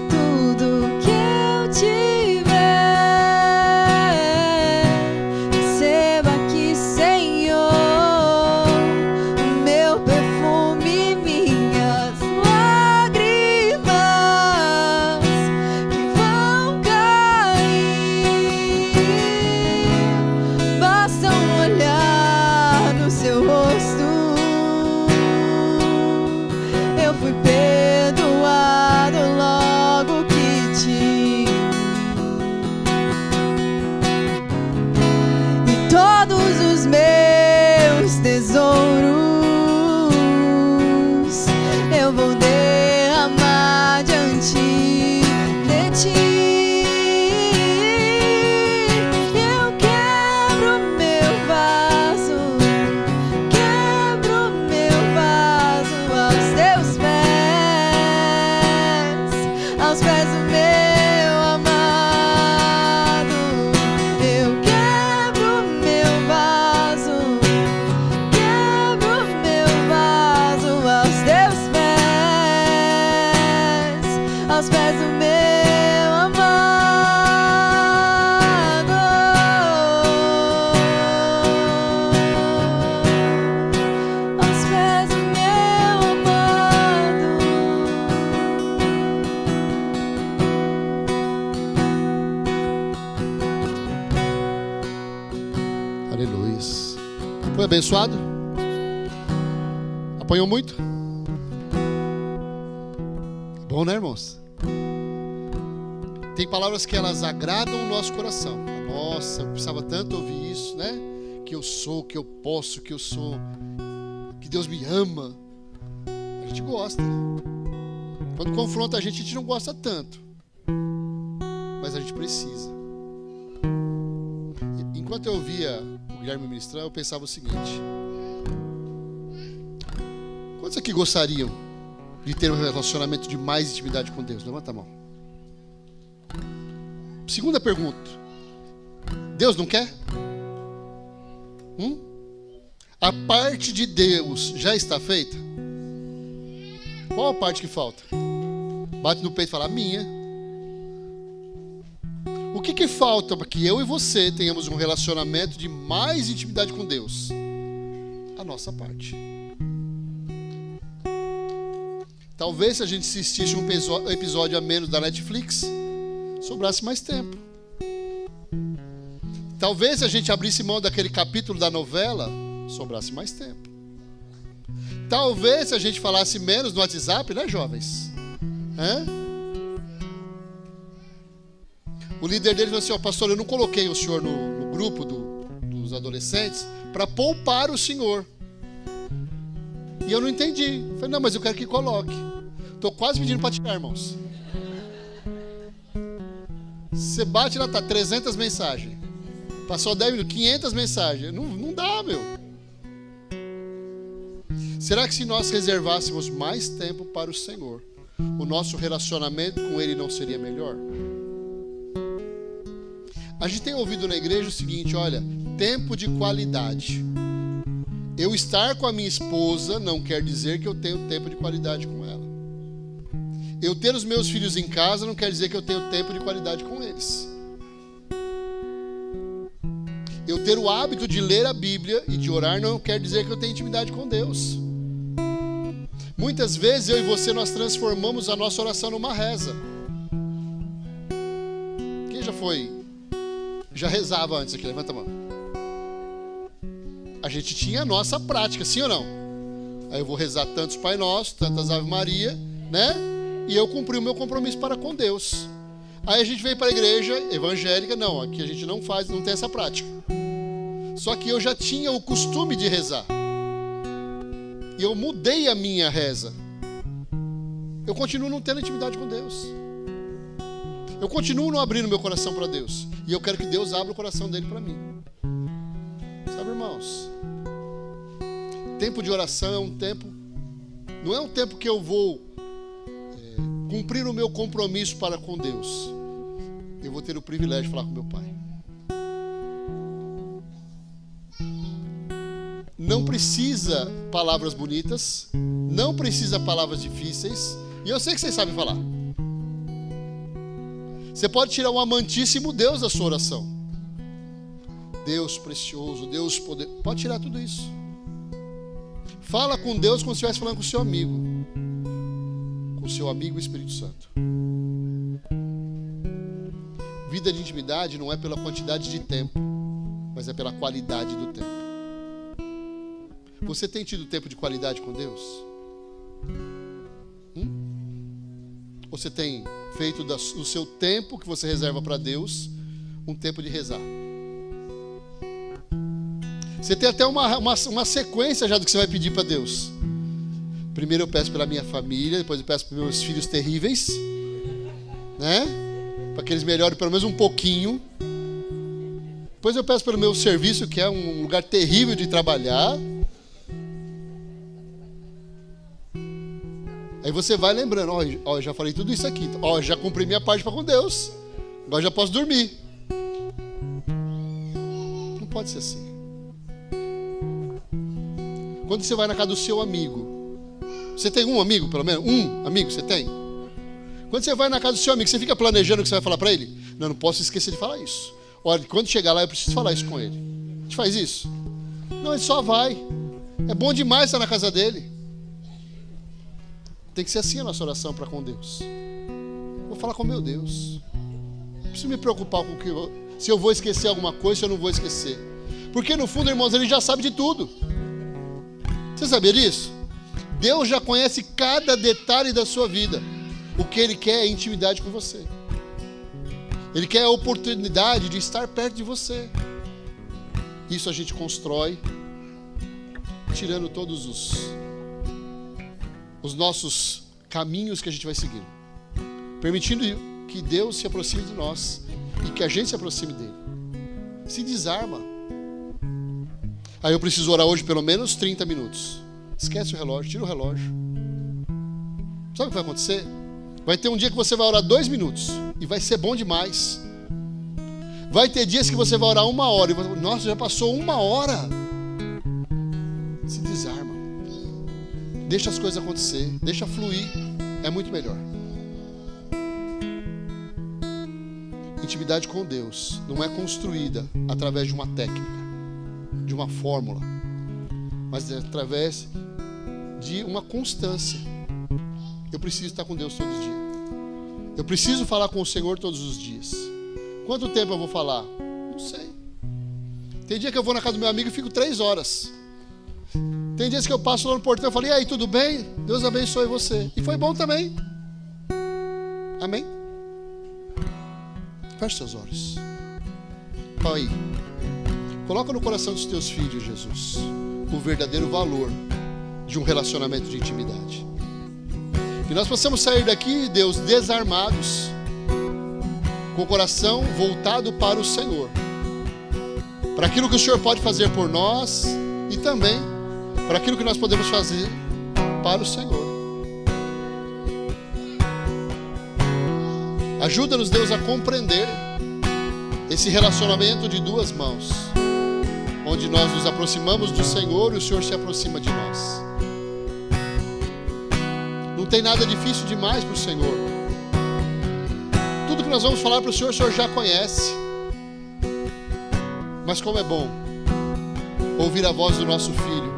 Tudo que eu tiver tesouros eu vou derramar diante de ti. Eu quebro meu vaso aos teus pés do meu amado. Eu quebro meu vaso aos teus pés, aos pés do meu amado, aos pés do meu amado. Aleluia. Foi abençoado? Apanhou muito? Bom, né, irmãos? Tem palavras que elas agradam o nosso coração. Nossa, eu precisava tanto ouvir isso, né? Que eu sou, que eu posso, que eu sou, que Deus me ama. A gente gosta. Quando confronta a gente não gosta tanto. Mas a gente precisa. Enquanto eu ouvia o Guilherme ministrar, eu pensava o seguinte: quantos aqui gostariam de ter um relacionamento de mais intimidade com Deus? Levanta a mão. Segunda pergunta: Deus não quer? A parte de Deus já está feita? Qual a parte que falta? Bate no peito e fala: a minha. O que falta para que eu e você tenhamos um relacionamento de mais intimidade com Deus? A nossa parte. Talvez se a gente assistisse um episódio a menos da Netflix, sobrasse mais tempo. Talvez se a gente abrisse mão daquele capítulo da novela, sobrasse mais tempo. Talvez se a gente falasse menos no WhatsApp, né, jovens? O líder dele falou assim: pastor, eu não coloquei o senhor no grupo dos adolescentes para poupar o senhor. E eu não entendi. Eu falei: não, mas eu quero que coloque. Estou quase pedindo para tirar, irmãos. Você bate lá, tá 300 mensagens. Passou 10 minutos, 500 mensagens. Não dá, meu. Será que se nós reservássemos mais tempo para o Senhor, o nosso relacionamento com Ele não seria melhor? A gente tem ouvido na igreja o seguinte: olha, tempo de qualidade. Eu estar com a minha esposa não quer dizer que eu tenho tempo de qualidade com ela. Eu ter os meus filhos em casa não quer dizer que eu tenho tempo de qualidade com eles. Eu ter o hábito de ler a Bíblia e de orar não quer dizer que eu tenho intimidade com Deus. Muitas vezes eu e você, nós transformamos a nossa oração numa reza. Quem já rezava antes aqui? Levanta a mão. A gente tinha a nossa prática, sim ou não? Aí eu vou rezar tantos Pai Nosso, tantas Ave Maria, né? E eu cumpri o meu compromisso para com Deus. Aí a gente veio para a igreja evangélica, não, aqui a gente não tem essa prática. Só que eu já tinha o costume de rezar. E eu mudei a minha reza. Eu continuo não tendo intimidade com Deus. Eu continuo não abrindo meu coração para Deus. E eu quero que Deus abra o coração dele para mim. Sabe, irmãos? Tempo de oração é um tempo... Não é um tempo que eu vou cumprir o meu compromisso para com Deus. Eu vou ter o privilégio de falar com meu Pai. Não precisa palavras bonitas. Não precisa palavras difíceis. E eu sei que vocês sabem falar. Você pode tirar um amantíssimo Deus da sua oração. Deus precioso, Deus poder. Pode tirar tudo isso. Fala com Deus como se estivesse falando com o seu amigo. Com o seu amigo Espírito Santo. Vida de intimidade não é pela quantidade de tempo, mas é pela qualidade do tempo. Você tem tido tempo de qualidade com Deus? Você tem feito do seu tempo que você reserva para Deus um tempo de rezar? Você tem até uma sequência já do que você vai pedir para Deus. Primeiro eu peço pela minha família, depois eu peço pelos meus filhos terríveis, né? Para que eles melhorem pelo menos um pouquinho. Depois eu peço pelo meu serviço, que é um lugar terrível de trabalhar. Aí você vai lembrando, ó, já falei tudo isso aqui, ó, já cumpri minha parte para com Deus, agora já posso dormir. Não pode ser assim. Quando você vai na casa do seu amigo, você tem um amigo, pelo menos? Um amigo você tem? Quando você vai na casa do seu amigo, você fica planejando o que você vai falar para ele? Não posso esquecer de falar isso. Olha, quando chegar lá eu preciso falar isso com ele. A gente faz isso? Não, ele só vai. É bom demais estar na casa dele. Tem que ser assim a nossa oração para com Deus. Vou falar com meu Deus. Não preciso me preocupar com se eu vou esquecer alguma coisa, se eu não vou esquecer. Porque no fundo, irmãos, ele já sabe de tudo. Você sabia disso? Deus já conhece cada detalhe da sua vida. O que Ele quer é intimidade com você. Ele quer a oportunidade de estar perto de você. Isso a gente constrói, tirando todos os nossos caminhos que a gente vai seguindo. Permitindo que Deus se aproxime de nós e que a gente se aproxime dele. Se desarma. Aí eu preciso orar hoje pelo menos 30 minutos. Esquece o relógio, tira o relógio. Sabe o que vai acontecer? Vai ter um dia que você vai orar 2 minutos e vai ser bom demais. Vai ter dias que você vai orar 1 hora e vai, nossa, já passou 1 hora. Se desarma. Deixa as coisas acontecer, deixa fluir. É muito melhor. Intimidade com Deus não é construída através de uma técnica, de uma fórmula, mas é através de uma constância. Eu preciso estar com Deus todos os dias. Eu preciso falar com o Senhor todos os dias. Quanto tempo eu vou falar? Não sei. Tem dia que eu vou na casa do meu amigo e fico 3 horas. Tem dias que eu passo lá no portão e falo, e aí, tudo bem? Deus abençoe você. E foi bom também. Amém? Feche seus olhos. Pai, coloca no coração dos teus filhos, Jesus, o verdadeiro valor de um relacionamento de intimidade. Que nós possamos sair daqui, Deus, desarmados, com o coração voltado para o Senhor, para aquilo que o Senhor pode fazer por nós e também para aquilo que nós podemos fazer para o Senhor. Ajuda-nos, Deus, a compreender esse relacionamento de 2 mãos, onde nós nos aproximamos do Senhor e o Senhor se aproxima de nós. Não tem nada difícil demais para o Senhor. Tudo que nós vamos falar para o Senhor já conhece. Mas como é bom ouvir a voz do nosso filho.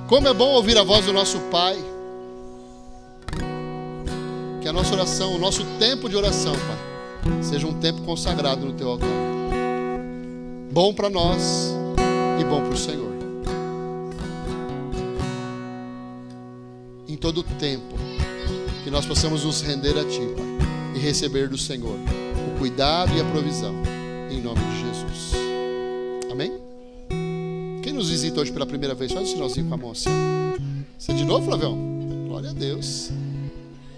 Como é bom ouvir a voz do nosso Pai. Que a nossa oração, o nosso tempo de oração, Pai, seja um tempo consagrado no Teu altar. Bom para nós e bom para o Senhor. Em todo o tempo, que nós possamos nos render a Ti, Pai, e receber do Senhor o cuidado e a provisão, em nome de Jesus. Amém? Quem nos visita hoje pela primeira vez, faz um sinalzinho com a mão assim. Você de novo, Flavião? Glória a Deus.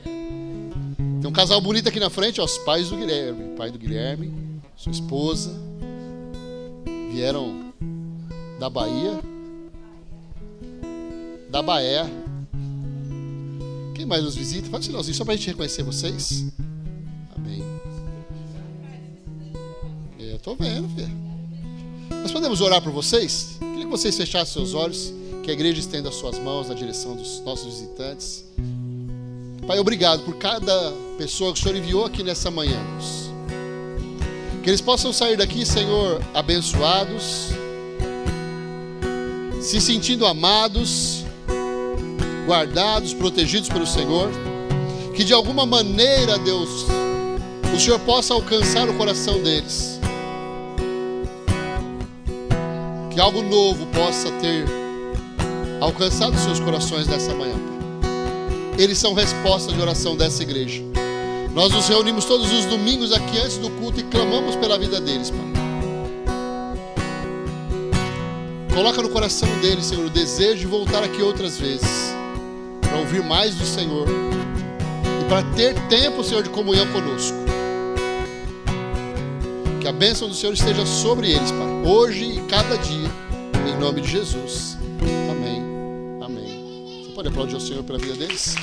Tem um casal bonito aqui na frente, ó, os pais do Guilherme. Pai do Guilherme, sua esposa. Vieram da Bahia. Da Bahia. Quem mais nos visita? Faz um sinalzinho só para a gente reconhecer vocês. Amém. Eu estou vendo, filho. Nós podemos orar por vocês? Queria que vocês fechassem seus olhos, que a igreja estenda as suas mãos na direção dos nossos visitantes. Pai, obrigado por cada pessoa que o Senhor enviou aqui nessa manhã, Deus. Que eles possam sair daqui, Senhor, abençoados, se sentindo amados, guardados, protegidos pelo Senhor. Que de alguma maneira, Deus, o Senhor possa alcançar o coração deles. Que algo novo possa ter alcançado seus corações nessa manhã, Pai. Eles são resposta de oração dessa igreja. Nós nos reunimos todos os domingos aqui antes do culto e clamamos pela vida deles, Pai. Coloca no coração deles, Senhor, o desejo de voltar aqui outras vezes, para ouvir mais do Senhor e para ter tempo, Senhor, de comunhão conosco. Que a bênção do Senhor esteja sobre eles, Pai, hoje e cada dia, em nome de Jesus. Amém. Amém. Você pode aplaudir ao Senhor pela vida deles?